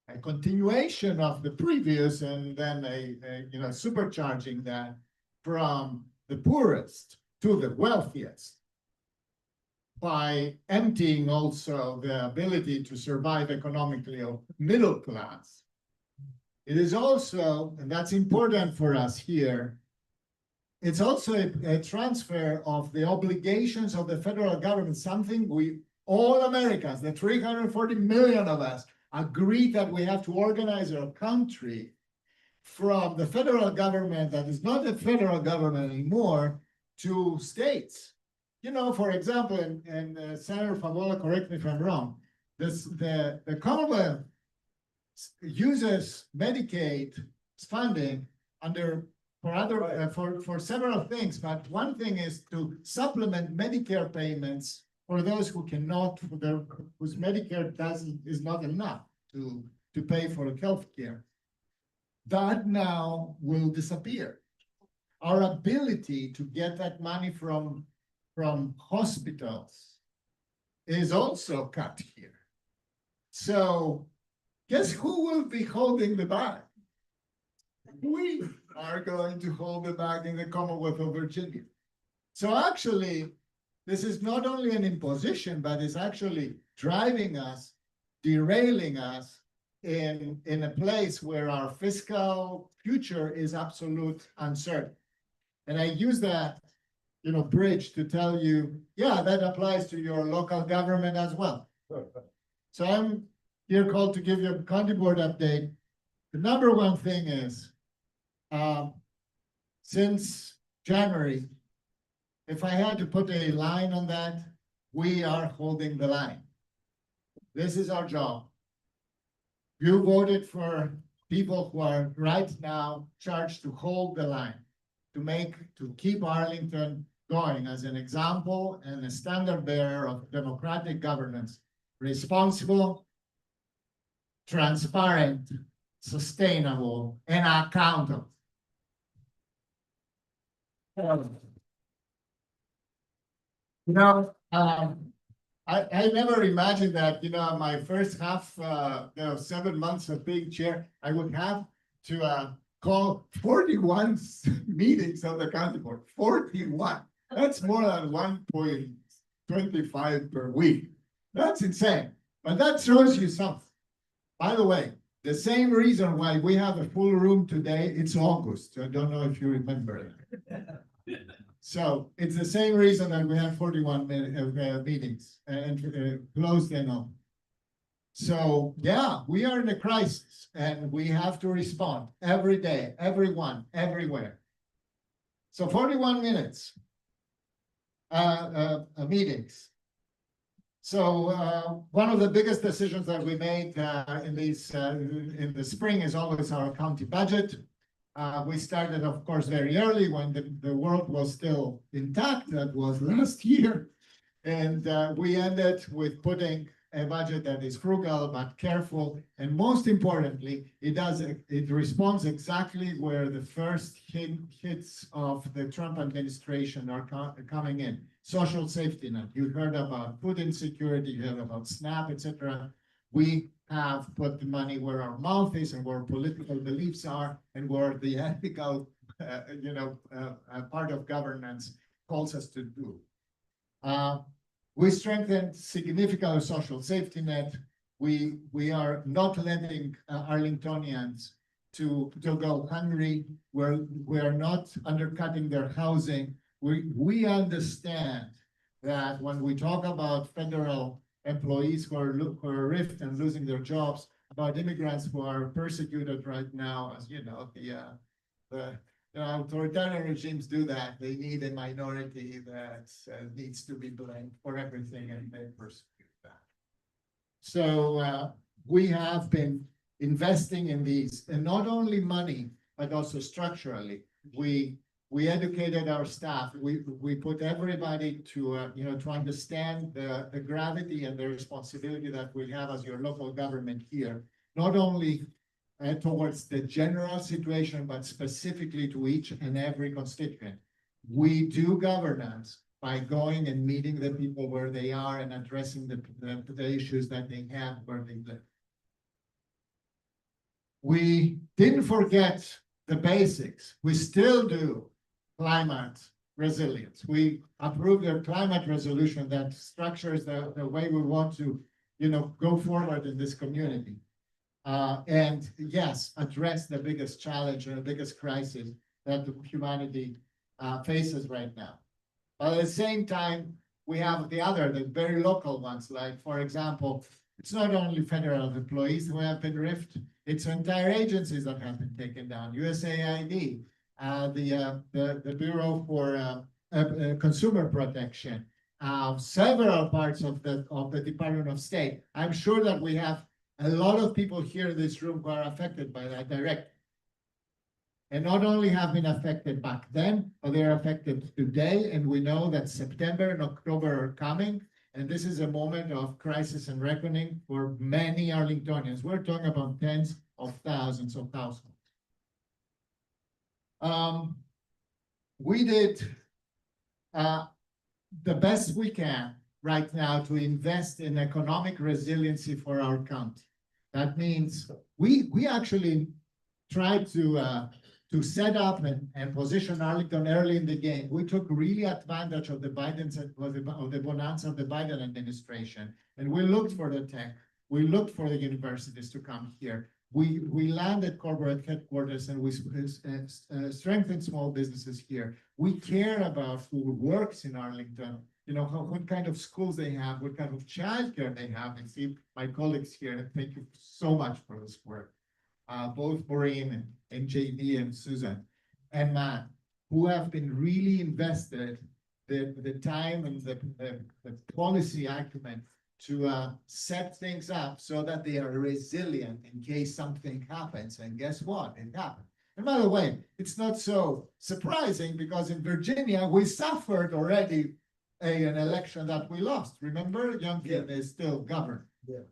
[SPEAKER 21] a continuation of the previous, and then supercharging that from the poorest to the wealthiest, by emptying also the ability to survive economically of middle class. It is also, and that's important for us here, it's also a transfer of the obligations of the federal government, something all Americans, the 340 million of us, agree that we have to organize our country from the federal government that is not the federal government anymore to states. you know, for example, and Senator Favola, correct me if I'm wrong, the Commonwealth uses Medicaid funding for several things, but one thing is to supplement Medicare payments for those who cannot, whose Medicare is not enough to pay for health care. That now will disappear. Our ability to get that money from hospitals is also cut here. So guess who will be holding the bag? We are going to hold the bag in the Commonwealth of Virginia. So actually, this is not only an imposition, but it's actually driving us, derailing us in a place where our fiscal future is absolute uncertain. And I use that, you know, bridge to tell you, yeah, that applies to your local government as well. So I'm here called to give you a county board update. The number one thing is, since January, if I had to put a line on that, we are holding the line. This is our job. You voted for people who are right now charged to hold the line, to keep Arlington going as an example and a standard bearer of democratic governance, responsible, transparent, sustainable, and accountable. You know, I never imagined that, you know, my first 7 months of being chair, I would have to call 41 meetings of the county board. 41. That's more than 1.25 per week. That's insane. But that shows you something. By the way, the same reason why we have a full room today, it's August. I don't know if you remember it. So it's the same reason that we have 41 meetings and closed and on. So yeah, we are in a crisis and we have to respond every day, everyone, everywhere. So 41 minutes meetings. So one of the biggest decisions that we made in the spring is always our county budget. We started, of course, very early when the world was still intact. That was last year. And we ended with putting a budget that is frugal but careful. And most importantly, it responds exactly where the first hits of the Trump administration are coming in. Social safety net. You heard about food insecurity, you heard about SNAP, etc. We have put the money where our mouth is and where political beliefs are and where the ethical, part of governance calls us to do. We strengthened significant social safety net. We are not letting Arlingtonians to go hungry. We're not undercutting their housing. We understand that when we talk about federal employees who are rift and losing their jobs, about immigrants who are persecuted right now, as you know, the authoritarian regimes do that. They need a minority that needs to be blamed for everything, and they persecute that. So we have been investing in these, and not only money, but also structurally. We educated our staff. We put everybody to understand the gravity and the responsibility that we have as your local government here, not only towards the general situation, but specifically to each and every constituent. We do governance by going and meeting the people where they are and addressing the issues that they have where they live. We didn't forget the basics. We still do climate resilience. We approved a climate resolution that structures the way we want to, go forward in this community. And yes, address the biggest challenge or the biggest crisis that humanity faces right now. But at the same time, we have the very local ones, like, for example, it's not only federal employees who have been riffed, it's entire agencies that have been taken down. USAID, the Bureau for Consumer Protection, several parts of the Department of State. I'm sure that we have a lot of people here in this room who are affected by that directly. And not only have been affected back then, but they are affected today. And we know that September and October are coming. And this is a moment of crisis and reckoning for many Arlingtonians. We're talking about tens of thousands of households. We did the best we can right now to invest in economic resiliency for our county. That means we actually tried to set up and position Arlington early in the game. We took really advantage of the of the bonanza of the Biden administration, and we looked for the tech. We looked for the universities to come here. We landed corporate headquarters and we strengthened small businesses here. We care about who works in Arlington. You know, what kind of schools they have, what kind of childcare they have. And see my colleagues here, and thank you so much for this work. Both Maureen and JD and Susan and Matt, who have been really invested the time and the policy acumen to set things up so that they are resilient in case something happens. And guess what? It happened. And by the way, it's not so surprising because in Virginia, we suffered already an election that we lost. Remember, Youngkin is still governed. Yeah.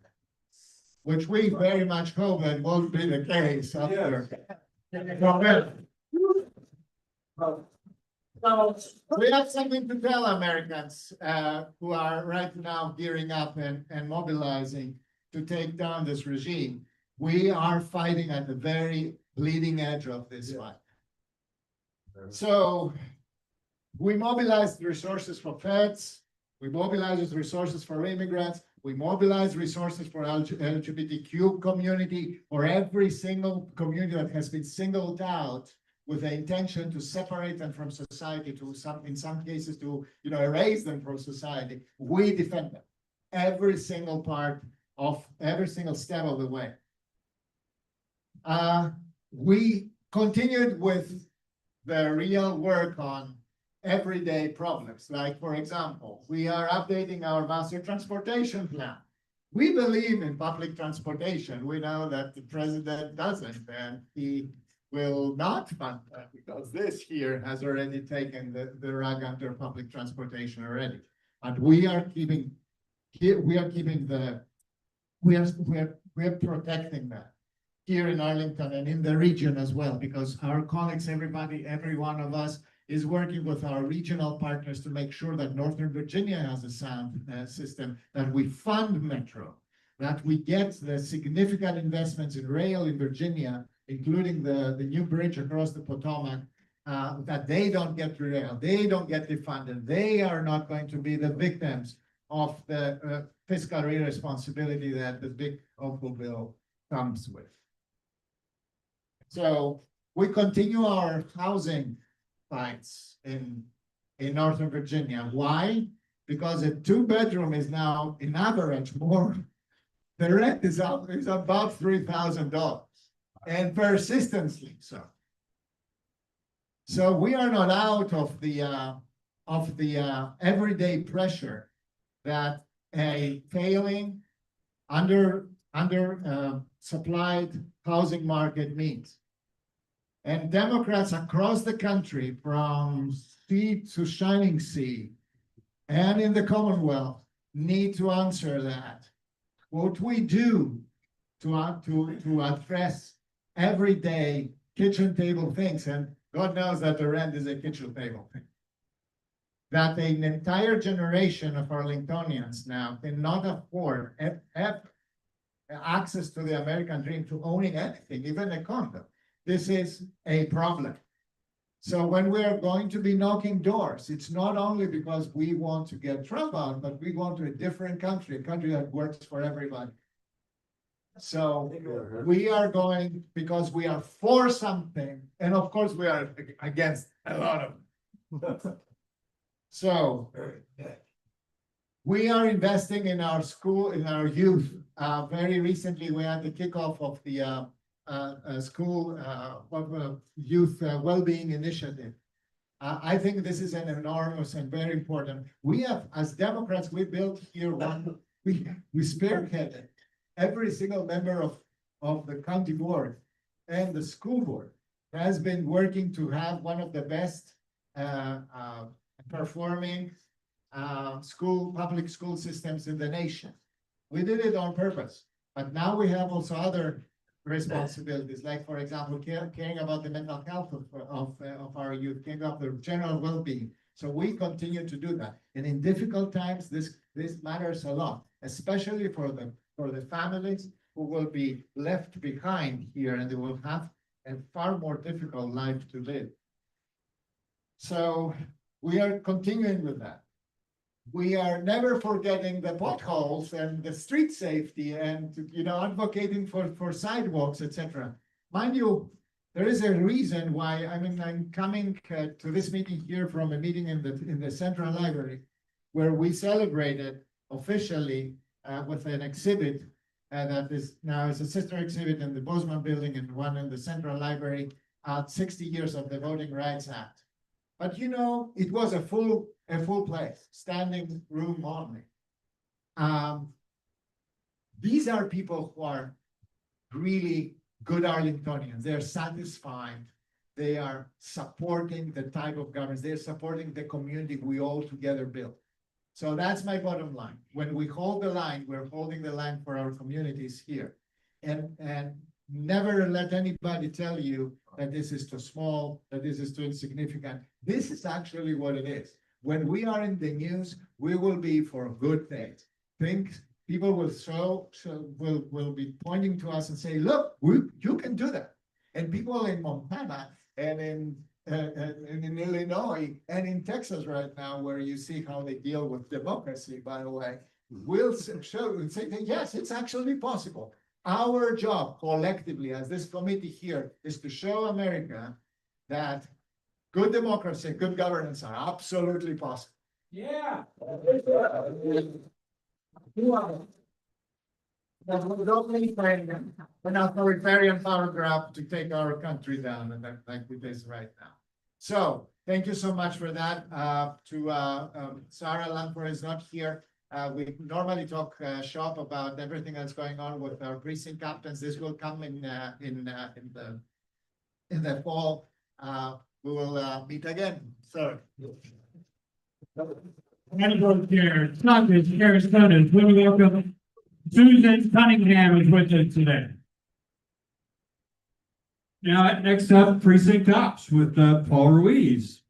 [SPEAKER 21] Which we very much hope that won't be the case after. So we have something to tell Americans who are right now gearing up and mobilizing to take down this regime. We are fighting at the very bleeding edge of this fight. So we mobilized resources for feds, we mobilized resources for immigrants, we mobilize resources for LGBTQ community, for every single community that has been singled out with the intention to separate them from society, in some cases to erase them from society. We defend them every single part of every single step of the way. We continued with the real work on everyday problems. Like, for example, we are updating our master transportation plan. We believe in public transportation. We know that the president doesn't, and he will not fund that because this here has already taken the rug under public transportation already. And we are protecting that here in Arlington and in the region as well, because our colleagues, every one of us is working with our regional partners to make sure that Northern Virginia has a sound system, that we fund Metro, that we get the significant investments in rail in Virginia, including the new bridge across the Potomac, that they don't get derailed, they don't get defunded, they are not going to be the victims of the fiscal irresponsibility that the big awful bill comes with. So we continue our housing fights in Northern Virginia. Why? Because a 2-bedroom is now, in average, more. The rent is about $3,000, and persistently so. So we are not out of the everyday pressure that a failing, supplied housing market means. And Democrats across the country, from sea to shining sea, and in the Commonwealth, need to answer that. What we do to address everyday kitchen table things, and God knows that the rent is a kitchen table thing, that an entire generation of Arlingtonians now cannot afford access to the American dream, to owning anything, even a condo. This is a problem. So when we are going to be knocking doors, it's not only because we want to get Trump out, but we want to a different country, a country that works for everybody. So we are going because we are for something, and of course we are against a lot of them. So we are investing in our school, in our youth. Very recently, we had the kickoff of the school youth well-being initiative. I think this is an enormous and very important. We have, as Democrats, we built here we spearheaded every single member of the county board and the school board has been working to have one of the best performing public school systems in the nation. We did it on purpose, but now we have also other responsibilities, like, for example, caring about the mental health of our youth, caring about their general well-being. So we continue to do that. And in difficult times, this matters a lot, especially for the families who will be left behind here and they will have a far more difficult life to live. So we are continuing with that. We are never forgetting the potholes and the street safety and, advocating for sidewalks, etc. Mind you, there is a reason why, I'm coming to this meeting here from a meeting in the Central Library, where we celebrated officially with an exhibit that is now is a sister exhibit in the Bozeman Building and one in the Central Library, 60 years of the Voting Rights Act. But it was a full place, standing room only. These are people who are really good Arlingtonians. They're satisfied. They are supporting the type of governance. They're supporting the community we all together build. So that's my bottom line. When we hold the line, we're holding the line for our communities here. And never let anybody tell you that this is too small, that this is too insignificant. This is actually what it is. When we are in the news, we will be for good things. People will be pointing to us and say, look, you can do that. And people in Montana and in Illinois and in Texas right now, where you see how they deal with democracy, by the way, will show and say that yes, it's actually possible. Our job collectively as this committee here is to show America that good democracy and good governance are absolutely possible.
[SPEAKER 12] Yeah.
[SPEAKER 21] Don't need an authoritarian power grab to take our country down, and like it is right now. So thank you so much for that. Sarah Langford is not here. We normally talk shop about everything that's going on with our precinct captains. This will come in the fall. We will meet again. So.
[SPEAKER 2] Welcome. Susan Cunningham is with us today. Now, next up, precinct ops with Paul Ruiz.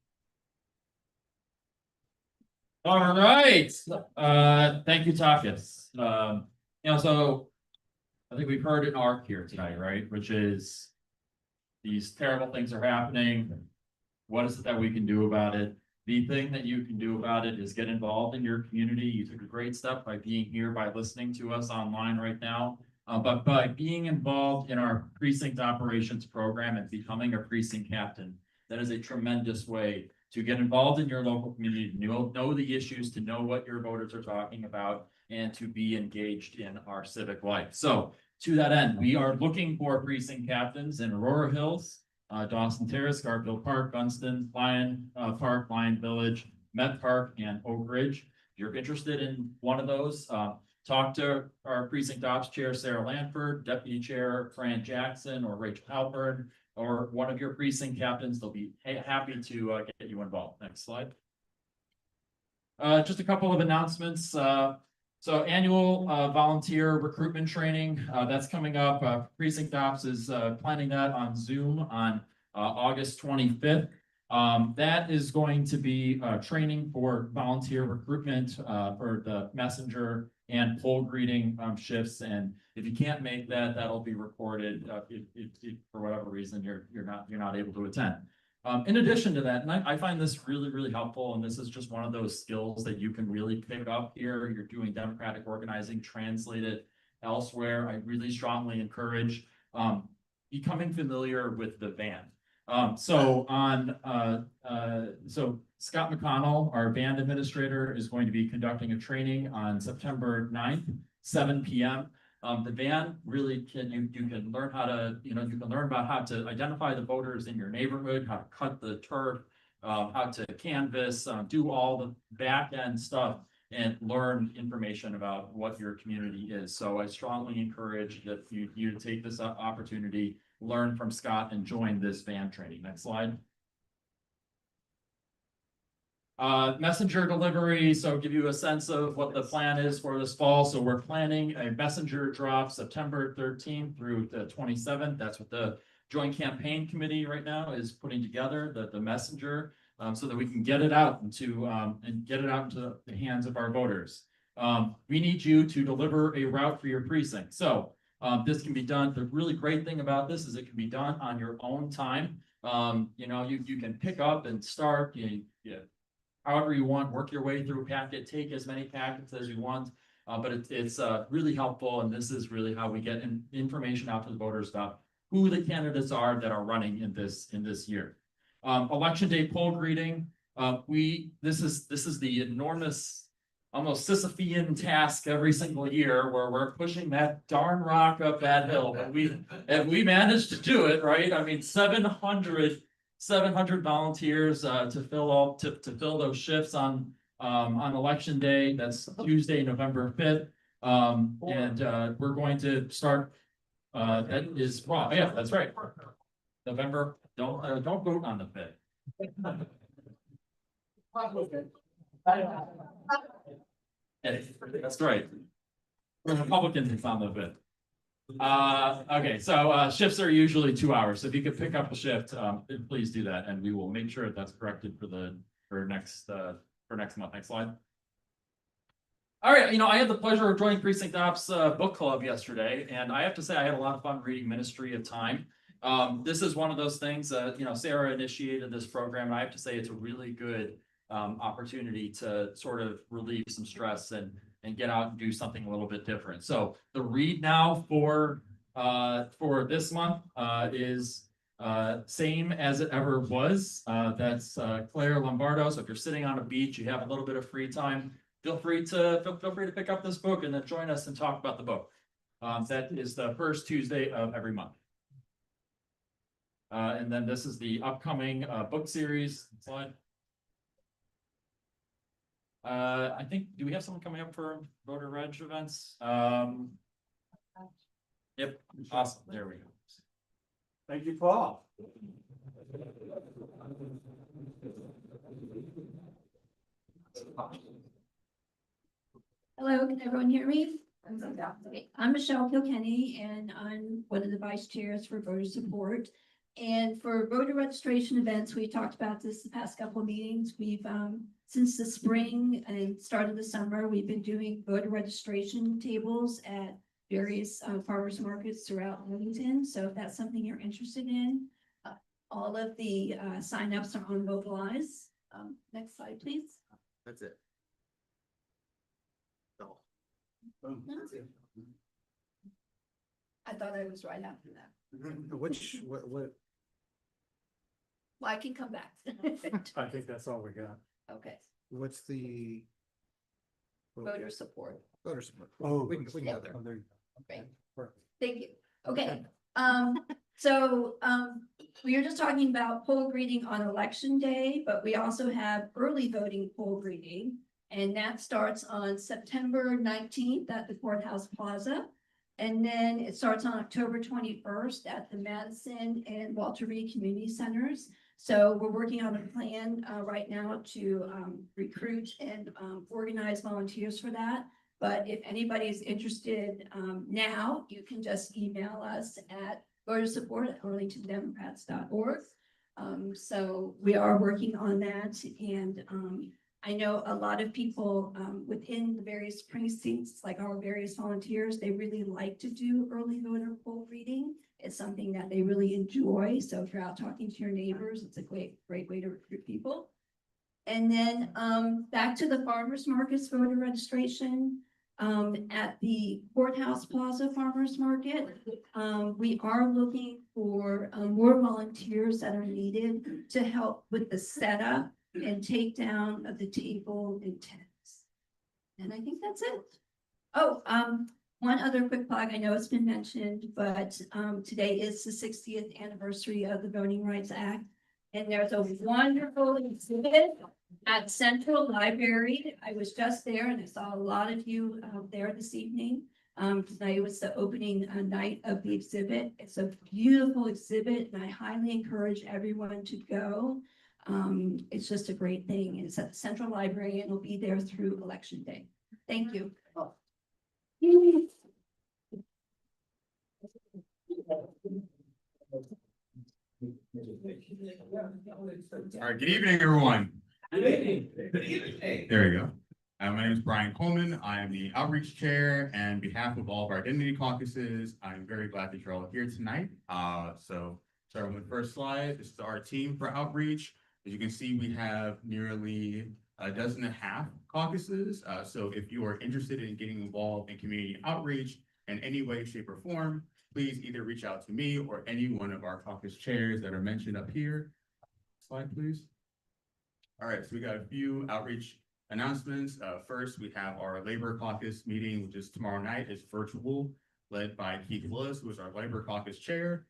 [SPEAKER 5] All right, thank you, Takis. So I think we've heard an arc here tonight, right? Which is these terrible things are happening. What is it that we can do about it? The thing that you can do about it is get involved in your community. You took a great step by being here, by listening to us online right now. But by being involved in our precinct operations program and becoming a precinct captain, that is a tremendous way to get involved in your local community, to know the issues, to know what your voters are talking about, and to be engaged in our civic life. So to that end, we are looking for precinct captains in Aurora Hills, Dawson Terrace, Garfield Park, Gunston, Lion Park, Lion Village, Met Park, and Oak Ridge. If you're interested in one of those, talk to our precinct ops chair, Sarah Lanford, deputy chair, Fran Jackson, or Rachel Halpern, or one of your precinct captains. They'll be happy to get you involved. Next slide. Just a couple of announcements. So annual volunteer recruitment training, that's coming up. Precinct Ops is planning that on Zoom on August 25th. That is going to be training for volunteer recruitment for the messenger and poll greeting shifts. And if you can't make that, that'll be recorded if for whatever reason you're not able to attend. In addition to that, and I find this really, really helpful, and this is just one of those skills that you can really pick up here. You're doing democratic organizing, translate it elsewhere. I really strongly encourage becoming familiar with the van. So Scott McConnell, our band administrator, is going to be conducting a training on September 9th, 7 p.m. The van really you can learn how to, you can learn about how to identify the voters in your neighborhood, how to cut the turf, how to canvas, do all the back end stuff and learn information about what your community is. So I strongly encourage that you to take this opportunity, learn from Scott and join this van training. Next slide. Messenger delivery, so give you a sense of what the plan is for this fall. So we're planning a messenger drop September 13th through the 27th. That's what the Joint Campaign Committee right now is putting together, the messenger, so that we can get it out into the hands of our voters. We need you to deliver a route for your precinct. So this can be done. The really great thing about this is it can be done on your own time. You know, you can pick up and start, however you want, work your way through a packet, take as many packets as you want. But it's really helpful, and this is really how we get information out to the voters about who the candidates are that are running in this year. Election day poll greeting. This is the enormous, almost Sisyphean task every single year where we're pushing that darn rock up that hill, but we managed to do it, right? I mean, 700 volunteers to fill those shifts on election day. That's Tuesday, November 5th. And we're going to start. That is wrong. Yeah, that's right. November. Don't vote on the 5th. That's right. For Republicans, it's on the 5th. Okay, so shifts are usually 2 hours. So if you could pick up a shift, please do that, and we will make sure that's corrected for next month. Next slide. All right, I had the pleasure of joining Precinct Ops book club yesterday, and I have to say I had a lot of fun reading Ministry of Time. This is one of those things that Sarah initiated this program, and I have to say it's a really good opportunity to sort of relieve some stress and get out and do something a little bit different. So the read now for this month is same as it ever was. That's Claire Lombardo. So if you're sitting on a beach, you have a little bit of free time, feel free to pick up this book and then join us and talk about the book. That is the first Tuesday of every month. And then this is the upcoming book series. Slide. I think, do we have someone coming up for voter reg events? Yep, awesome. There we go.
[SPEAKER 12] Thank you, Paul.
[SPEAKER 3] Hello, can everyone hear me? Okay, I'm Michelle Kilkenny, and I'm one of the vice chairs for voter support. And for voter registration events, we talked about this the past couple of meetings. We've, since the spring and start of the summer, we've been doing voter registration tables at various farmers markets throughout Wilmington. So if that's something you're interested in, all of the signups are on Mobilize. Next slide, please.
[SPEAKER 4] That's it.
[SPEAKER 3] I thought I was right after that.
[SPEAKER 20] What?
[SPEAKER 3] Well, I can come back.
[SPEAKER 20] I think that's all we got.
[SPEAKER 3] Okay,
[SPEAKER 20] What's the?
[SPEAKER 3] voter support.
[SPEAKER 20] Voter support. Oh. We can go there.
[SPEAKER 3] Great. Thank you. Okay, so, we were just talking about poll greeting on election day, but we also have early voting poll greeting. And that starts on September 19th at the Courthouse Plaza. And then it starts on October 21st at the Madison and Walter Reed Community Centers. So we're working on a plan right now to recruit and organize volunteers for that. But if anybody is interested now, you can just email us at votersupport@arlingtondemocrats.org. So we are working on that, and I know a lot of people within the various precincts, like our various volunteers, they really like to do early voter poll reading. It's something that they really enjoy. So if you're out talking to your neighbors, it's a great way to recruit people. And then back to the farmers markets voter registration. At the Courthouse Plaza Farmers Market, we are looking for more volunteers that are needed to help with the setup and take down of the table and tents. And I think that's it. Oh, one other quick plug. I know it's been mentioned, but today is the 60th anniversary of the Voting Rights Act. And there's a wonderful exhibit at Central Library. I was just there and I saw a lot of you there this evening. Tonight was the opening night of the exhibit. It's a beautiful exhibit and I highly encourage everyone to go. It's just a great thing. It's at the Central Library and it'll be there through Election Day. Thank you.
[SPEAKER 9] All right, good evening, everyone. Good evening. Good evening. There we go. My name is Brian Coleman. I am the Outreach Chair, and on behalf of all of our identity caucuses, I'm very glad that you're all here tonight. So starting with the first slide, this is our team for Outreach. As you can see, we have nearly a dozen and a half caucuses. So if you are interested in getting involved in community outreach in any way, shape, or form, please either reach out to me or any one of our caucus chairs that are mentioned up here. Slide, please. All right, so we got a few outreach announcements. First, we have our Labor Caucus meeting, which is tomorrow night. It's virtual, led by Keith Willis, who is our Labor Caucus chair.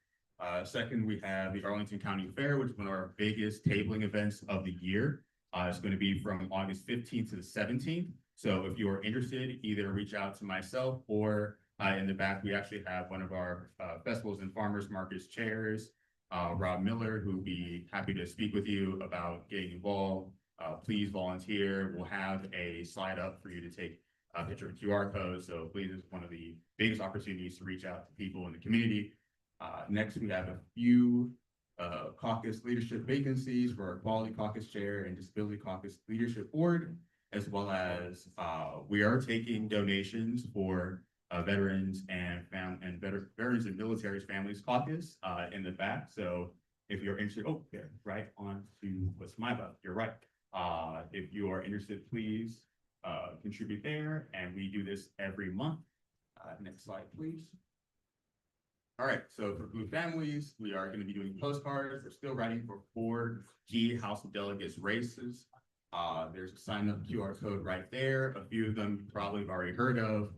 [SPEAKER 9] Second, we have the Arlington County Fair, which is one of our biggest tabling events of the year. It's going to be from August 15th to the 17th. So if you are interested, either reach out to myself or in the back, we actually have one of our festivals and farmers markets chairs, Rob Miller, who would be happy to speak with you about getting involved. Please volunteer. We'll have a slide up for you to take a picture of QR code. So please, it's one of the biggest opportunities to reach out to people in the community. Next, we have a few caucus leadership vacancies for our Quality Caucus Chair and Disability Caucus Leadership Board, as well as we are taking donations for veterans and veterans and military families caucus in the back. So if you're interested, oh, yeah, right on to what's my left. You're right. If you are interested, please contribute there. And we do this every month. Next slide, please. All right, so for Blue Families, we are going to be doing postcards. We're still writing for 4 key House of Delegates races. There's a sign up QR code right there. A few of them you probably have already heard of.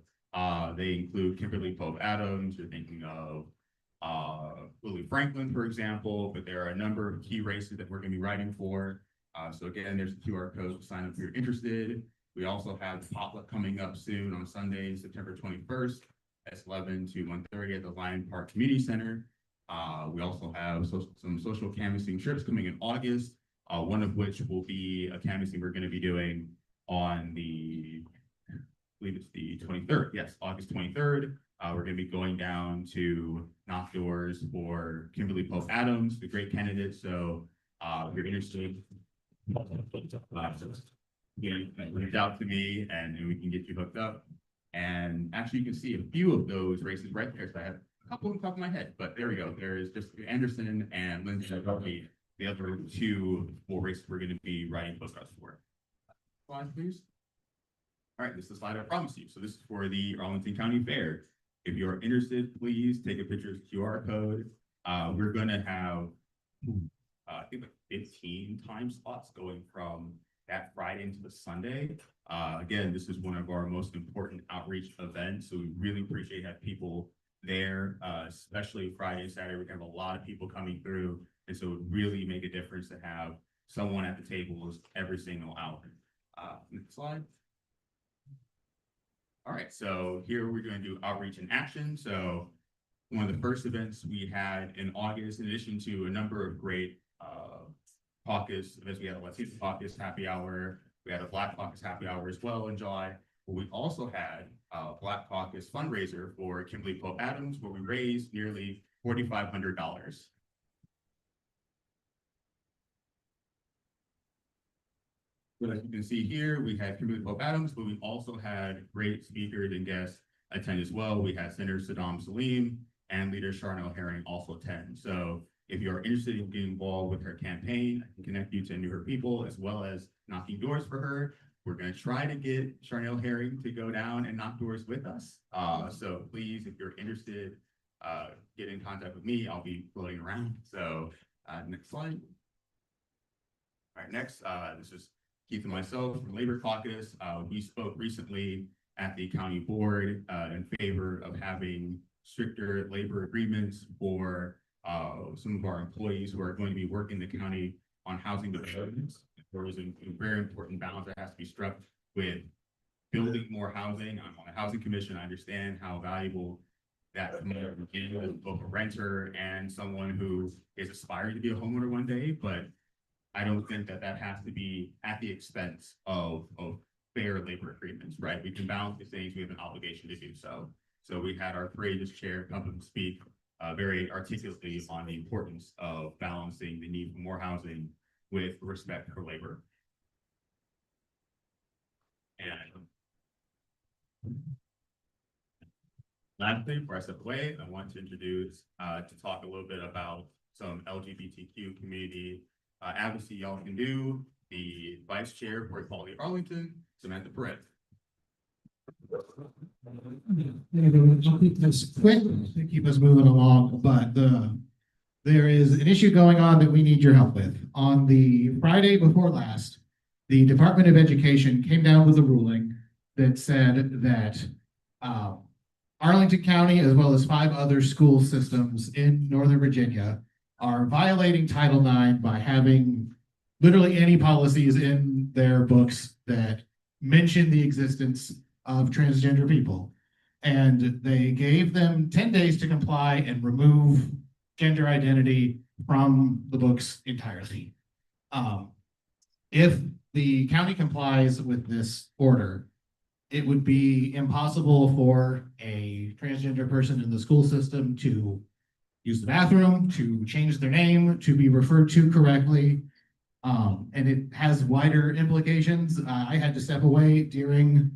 [SPEAKER 9] They include Kimberly Pope Adams. You're thinking of Willie Franklin, for example, but there are a number of key races that we're going to be writing for. So again, there's a QR code to sign up if you're interested. We also have the potluck coming up soon on Sunday, September 21st. That's 11 to 1:30 at the Lion Park Community Center. We also have some social canvassing trips coming in August, one of which will be a canvassing we're going to be doing on the, I believe it's the 23rd. Yes, August 23rd. We're going to be going down to knock doors for Kimberly Pope Adams, the great candidate. So if you're interested, reach out to me and we can get you hooked up. And actually, you can see a few of those races right there. So I have a couple on top of my head, but there we go. There is just Anderson and Lindsay, the other 2 full races we're going to be writing postcards for. Slide, please. All right, this is the slide I promised you. So this is for the Arlington County Fair. If you're interested, please take a picture of the QR code. We're going to have, I think, 15 time slots going from that Friday into the Sunday. Again, this is one of our most important outreach events, so we really appreciate having people there, especially Friday and Saturday. We have a lot of people coming through, and so it would really make a difference to have someone at the tables every single hour. Next slide. All right, so here we're going to do outreach in action. So one of the first events we had in August, in addition to a number of great caucus events, we had a Latino caucus happy hour. We had a Black Caucus happy hour as well in July. But we also had a Black Caucus fundraiser for Kimberly Pope Adams, where we raised nearly $4,500. As you can see here, we had Kimberly Pope Adams, but we also had great speakers and guests attend as well. We had Senator Saddam Salim and Leader Charnel Herring also attend. So if you're interested in getting involved with her campaign, I can connect you to any of her people, as well as knocking doors for her. We're going to try to get Charnel Herring to go down and knock doors with us. So please, if you're interested, get in contact with me. I'll be floating around. So next slide. All right, next, this is Keith and myself from Labor Caucus. We spoke recently at the county board in favor of having stricter labor agreements for some of our employees who are going to be working the county on housing developments. There is a very important balance that has to be struck with building more housing. I'm on the housing commission. I understand how valuable that is as both a renter and someone who is aspiring to be a homeowner one day, but I don't think that that has to be at the expense of fair labor agreements, right? We can balance these things. We have an obligation to do so. So we had our courageous chair come and speak very articulately on the importance of balancing the need for more housing with respect for labor. And lastly, before I step away, I want to introduce, to talk a little bit about some LGBTQ community advocacy y'all can do. The Vice Chair for Equality Arlington, Samantha Perez.
[SPEAKER 10] I'll keep this quick to keep us moving along, but there is an issue going on that we need your help with. On the Friday before last, the Department of Education came down with a ruling that said that Arlington County, as well as 5 other school systems in Northern Virginia, are violating Title IX by having literally any policies in their books that mention the existence of transgender people. And they gave them 10 days to comply and remove gender identity from the books entirely. If the county complies with this order, it would be impossible for a transgender person in the school system to use the bathroom, to change their name, to be referred to correctly. And it has wider implications. I had to step away during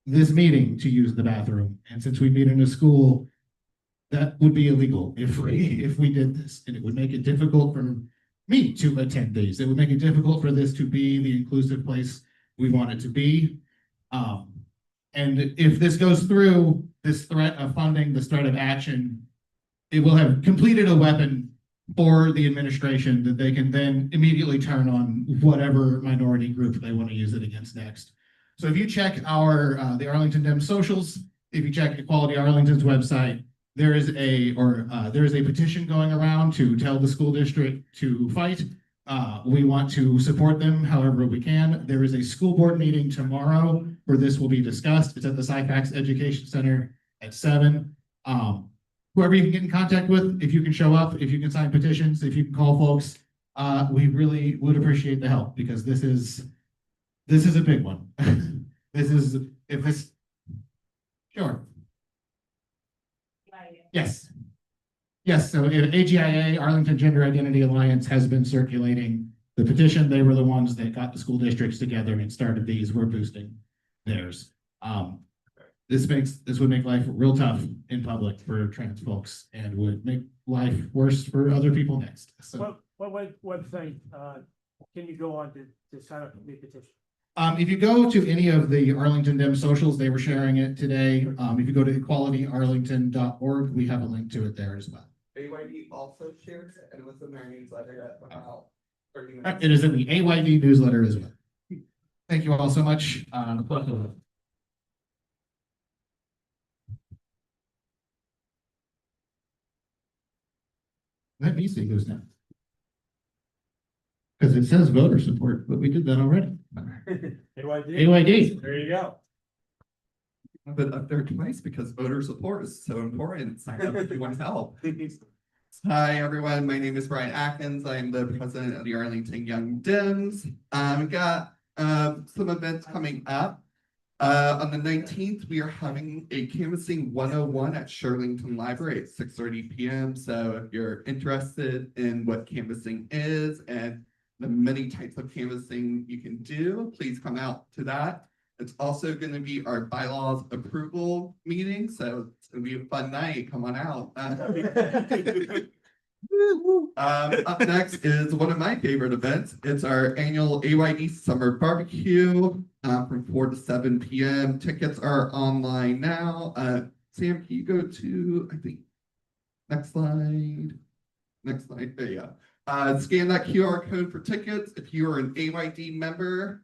[SPEAKER 10] this meeting to use the bathroom. And since we meet in a school, that would be illegal if we did this. And it would make it difficult for me to attend these. It would make it difficult for this to be the inclusive place we want it to be. And if this goes through, this threat of funding, this threat of action, it will have completed a weapon for the administration that they can then immediately turn on whatever minority group they want to use it against next. So if you check the Arlington Dem socials, if you check Equality Arlington's website, there is a petition going around to tell the school district to fight. We want to support them however we can. There is a school board meeting tomorrow where this will be discussed. It's at the Syfax Education Center at 7. Whoever you can get in contact with, if you can show up, if you can sign petitions, if you can call folks, we really would appreciate the help because this is a big one. Sure. Yes, so AGIA, Arlington Gender Identity Alliance, has been circulating the petition. They were the ones that got the school districts together and started these. We're boosting theirs. This would make life real tough in public for trans folks and would make life worse for other people next. So
[SPEAKER 20] What website, can you go on to sign up for the petition?
[SPEAKER 10] if you go to any of the Arlington Dem socials, they were sharing it today. If you go to equalityarlington.org, we have a link to it there as well.
[SPEAKER 22] AYD also shares it, and it was in their newsletter that went out 30 minutes.
[SPEAKER 10] It is in the AYD newsletter as well. Thank you all so much. Let me see who's next. Because it says voter support, but we did that already. AYD.
[SPEAKER 20] There you go.
[SPEAKER 22] I've been up there twice because voter support is so important. Sign up if you want help. Hi, everyone. My name is Brian Atkins. I'm the president of the Arlington Young Dems. We've got some events coming up. On the 19th, we are having a canvassing 101 at Shirlington Library at 6:30 p.m. So if you're interested in what canvassing is and the many types of canvassing you can do, please come out to that. It's also going to be our bylaws approval meeting, so it's going to be a fun night. Come on out. Up next is one of my favorite events. It's our annual AYD Summer Barbecue from 4 to 7 p.m. Tickets are online now. Sam, can you go to, I think, next slide. There you go. Scan that QR code for tickets. If you are an AYD member,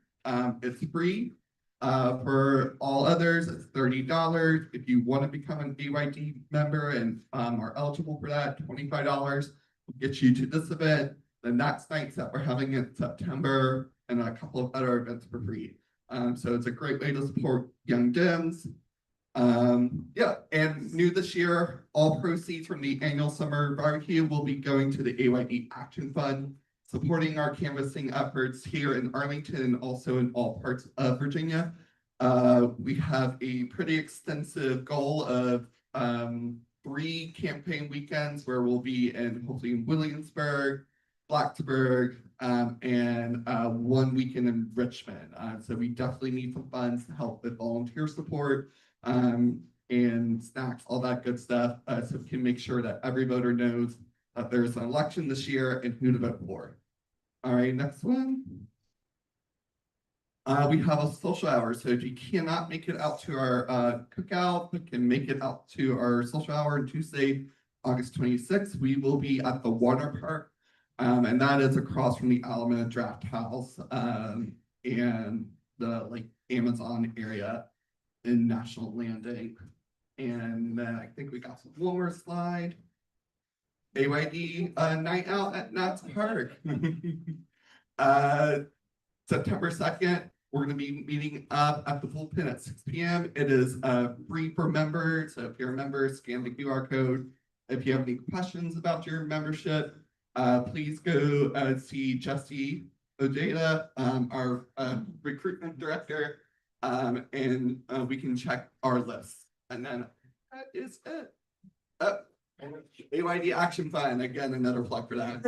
[SPEAKER 22] it's free. For all others, it's $30. If you want to become an AYD member and are eligible for that, $25 will get you to this event. The next nights that we're having in September and a couple of other events for free. So it's a great way to support young Dems. Yeah, and new this year, all proceeds from the annual summer barbecue will be going to the AYD Action Fund, supporting our canvassing efforts here in Arlington and also in all parts of Virginia. We have a pretty extensive goal of 3 campaign weekends where we'll be in hopefully in Williamsburg, Blacksburg, and 1 weekend in Richmond. So we definitely need some funds to help with volunteer support and snacks, all that good stuff, so we can make sure that every voter knows that there's an election this year and who to vote for. All right, next one. We have a social hour, so if you cannot make it out to our cookout, you can make it out to our social hour on Tuesday, August 26th. We will be at the water park, and that is across from the Alamo Draft House and the Amazon area in National Landing. And then I think we got one more slide. AYD night out at Nats Park. September 2nd, we're going to be meeting up at the Bullpen at 6 p.m. It is free for members. So if you're a member, scan the QR code. If you have any questions about your membership, please go see Jesse Ojeda, our recruitment director, and we can check our list. And then that is it. AYD Action Fund, again, another plug for that.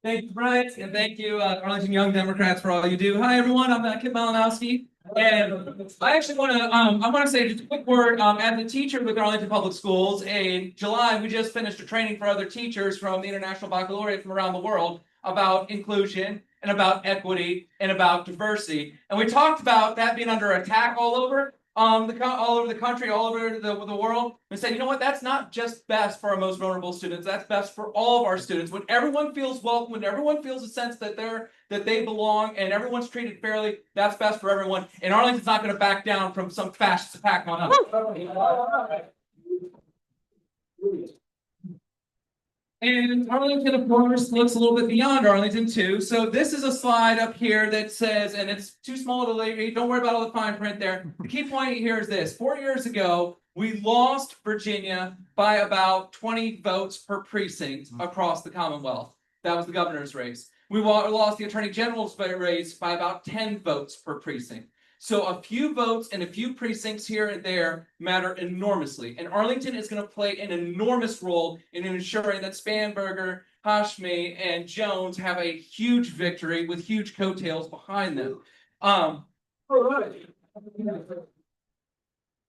[SPEAKER 12] Thank you, Brian, and thank you, Arlington Young Democrats, for all you do. Hi, everyone. I'm Kip Malinowski, and I actually want to I want to say just a quick word. As a teacher with Arlington Public Schools, in July we just finished a training for other teachers from the International Baccalaureate from around the world about inclusion and about equity and about diversity, and we talked about that being under attack all over the country, all over the world. We said, you know what, that's not just best for our most vulnerable students, that's best for all of our students. When everyone feels welcome, when everyone feels a sense that they belong and everyone's treated fairly, that's best for everyone. And Arlington's not going to back down from some fascist attack on us. And Arlington, of course, looks a little bit beyond Arlington too. So this is a slide up here that says, and it's too small to read, don't worry about all the fine print there. The key point here is this: 4 years ago, we lost Virginia by about 20 votes per precinct across the Commonwealth. That was the governor's race. We lost the attorney general's race by about 10 votes per precinct. So a few votes and a few precincts here and there matter enormously. And Arlington is going to play an enormous role in ensuring that Spanberger, Hashmi, and Jones have a huge victory with huge coattails behind them.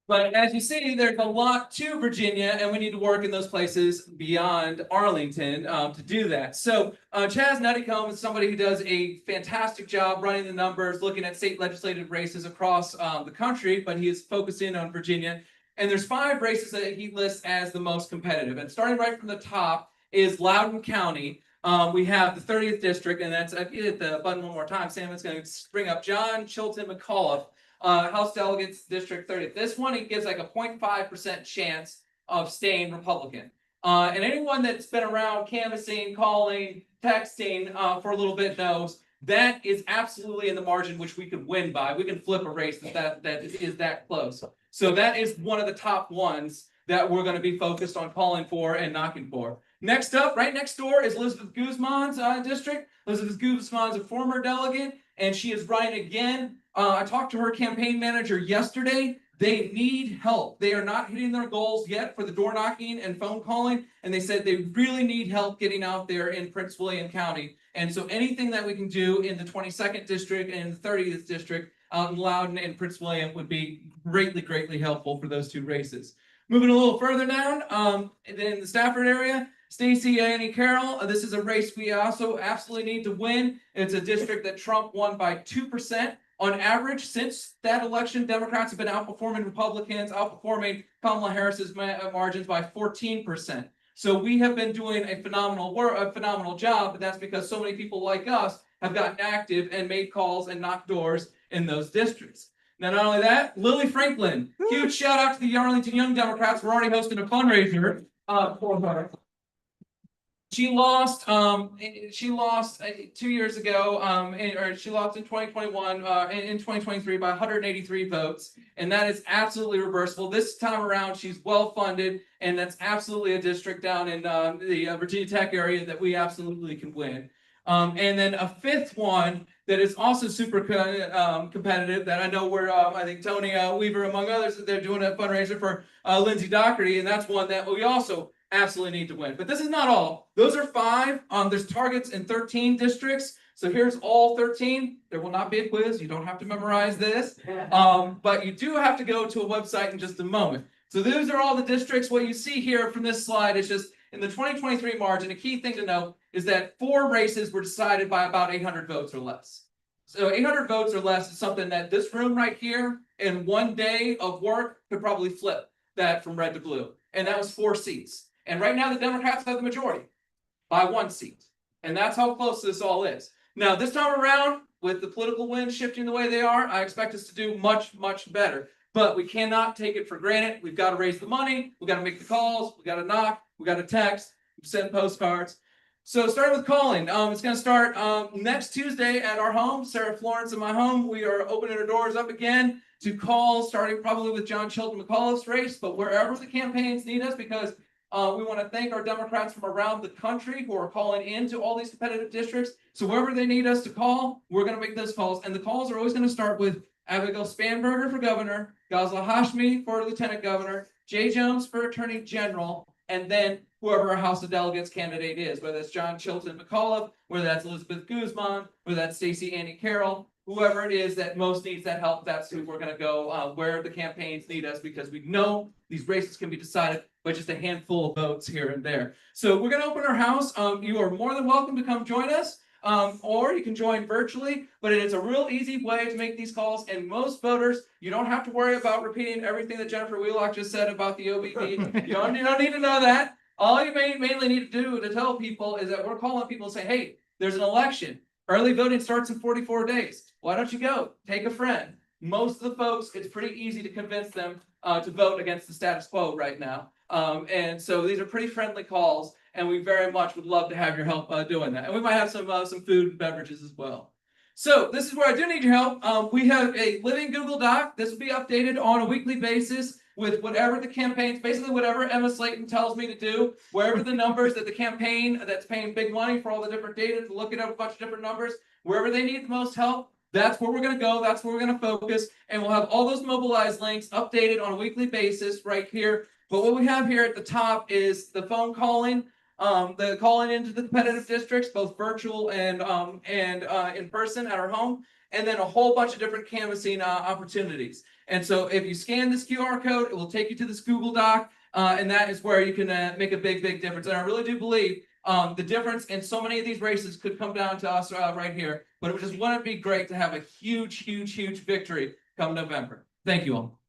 [SPEAKER 12] But as you see, there's a lot to Virginia, and we need to work in those places beyond Arlington to do that. So Chaz Nuttycombe is somebody who does a fantastic job running the numbers, looking at state legislative races across the country, but he is focusing on Virginia. And there's 5 races that he lists as the most competitive. And starting right from the top is Loudoun County. We have the 30th district, and that's, if you hit the button one more time, Sam, it's going to bring up John Chilton McAuliffe. House Delegates District 30. This one, he gives like a 0.5% chance of staying Republican. And anyone that's been around canvassing, calling, texting for a little bit knows that is absolutely in the margin which we could win by. We can flip a race that is that close. So that is one of the top ones that we're going to be focused on calling for and knocking for. Next up, right next door, is Elizabeth Guzman's district. Elizabeth Guzman's a former delegate, and she is running again. I talked to her campaign manager yesterday. They need help. They are not hitting their goals yet for the door knocking and phone calling. And they said they really need help getting out there in Prince William County. And so anything that we can do in the 22nd district and the 30th district out in Loudoun and Prince William would be greatly, greatly helpful for those 2 races. Moving a little further down, in the Stafford area, Stacey Annie Carroll. This is a race we also absolutely need to win. It's a district that Trump won by 2%. On average, since that election, Democrats have been outperforming Republicans, outperforming Kamala Harris's margins by 14%. So we have been doing a phenomenal job, but that's because so many people like us have gotten active and made calls and knocked doors in those districts. Now, not only that, Lily Franklin, huge shout out to the Arlington Young Democrats. We're already hosting a fundraiser for her. She lost 2 years ago, or she lost in 2021, in 2023 by 183 votes. And that is absolutely reversible. This time around, she's well funded, and that's absolutely a district down in the Virginia Tech area that we absolutely can win. And then a fifth one that is also super competitive that I know where I think Tony Weaver, among others, they're doing a fundraiser for Lindsay Doherty, and that's one that we also absolutely need to win. But this is not all. Those are 5. There's targets in 13 districts. So here's all 13. There will not be a quiz. You don't have to memorize this. But you do have to go to a website in just a moment. So those are all the districts. What you see here from this slide is just in the 2023 margin. A key thing to note is that 4 races were decided by about 800 votes or less. So 800 votes or less is something that this room right here in one day of work could probably flip that from red to blue. And that was 4 seats. And right now the Democrats have the majority by 1 seat. And that's how close this all is. Now, this time around, with the political winds shifting the way they are, I expect us to do much, much better. But we cannot take it for granted. We've got to raise the money. We've got to make the calls. We've got to knock. We've got to text, send postcards. So starting with calling, it's going to start next Tuesday at our home, Sarah Florence and my home. We are opening our doors up again to call, starting probably with John Chilton McAuliffe's race, but wherever the campaigns need us, because we want to thank our Democrats from around the country who are calling into all these competitive districts. So wherever they need us to call, we're going to make those calls. And the calls are always going to start with Abigail Spanberger for governor, Ghazla Hashmi for lieutenant governor, Jay Jones for attorney general, and then whoever our House of Delegates candidate is, whether that's John Chilton McAuliffe, whether that's Elizabeth Guzman, whether that's Stacey Annie Carroll, whoever it is that most needs that help, that's who we're going to go where the campaigns need us, because we know these races can be decided by just a handful of votes here and there. So we're going to open our house. You are more than welcome to come join us, or you can join virtually, but it is a real easy way to make these calls. And most voters, you don't have to worry about repeating everything that Jennifer Wheelock just said about the OBB. You don't need to know that. All you mainly need to do to tell people is that we're calling people and say, hey, there's an election. Early voting starts in 44 days. Why don't you go? Take a friend. Most of the folks, it's pretty easy to convince them to vote against the status quo right now. And so these are pretty friendly calls, and we very much would love to have your help doing that. And we might have some food and beverages as well. So this is where I do need your help. We have a living Google Doc. This will be updated on a weekly basis with whatever the campaigns, basically whatever Emma Slayton tells me to do, wherever the numbers that the campaign that's paying big money for all the different data to look at a bunch of different numbers, wherever they need the most help, that's where we're going to go. That's where we're going to focus. And we'll have all those mobilized links updated on a weekly basis right here. But what we have here at the top is the phone calling, the calling into the competitive districts, both virtual and in person at our home, and then a whole bunch of different canvassing opportunities. And so if you scan this QR code, it will take you to this Google Doc, and that is where you can make a big difference. And I really do believe the difference in so many of these races could come down to us right here. But it just wouldn't be great to have a huge victory come November. Thank you all.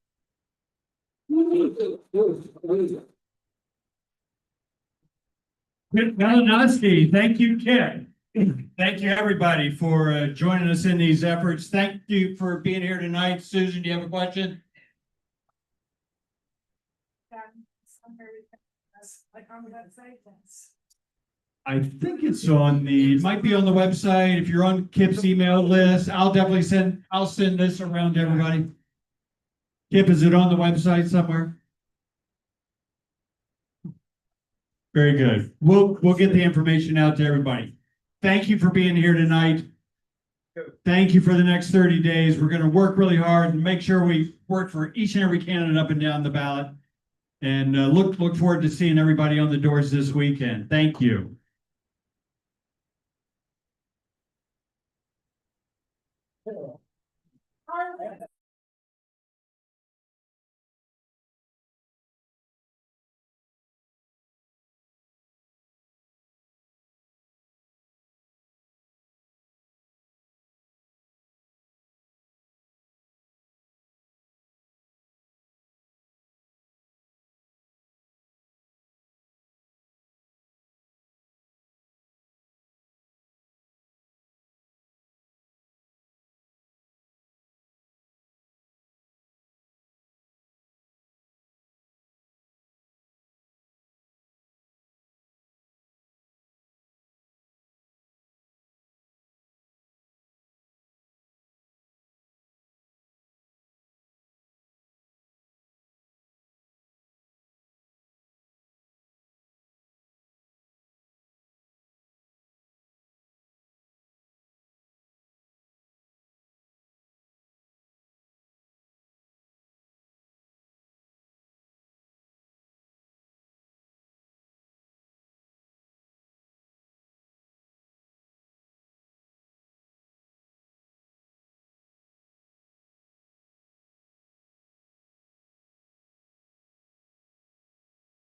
[SPEAKER 1] Malinowski, thank you, Kit. Thank you, everybody, for joining us in these efforts. Thank you for being here tonight. Susan, do you have a question? I think it's on it might be on the website. If you're on Kip's email list, I'll send this around to everybody. Kip, is it on the website somewhere? Very good. We'll get the information out to everybody. Thank you for being here tonight. Thank you for the next 30 days. We're going to work really hard and make sure we work for each and every candidate up and down the ballot. And look forward to seeing everybody on the doors this weekend. Thank you.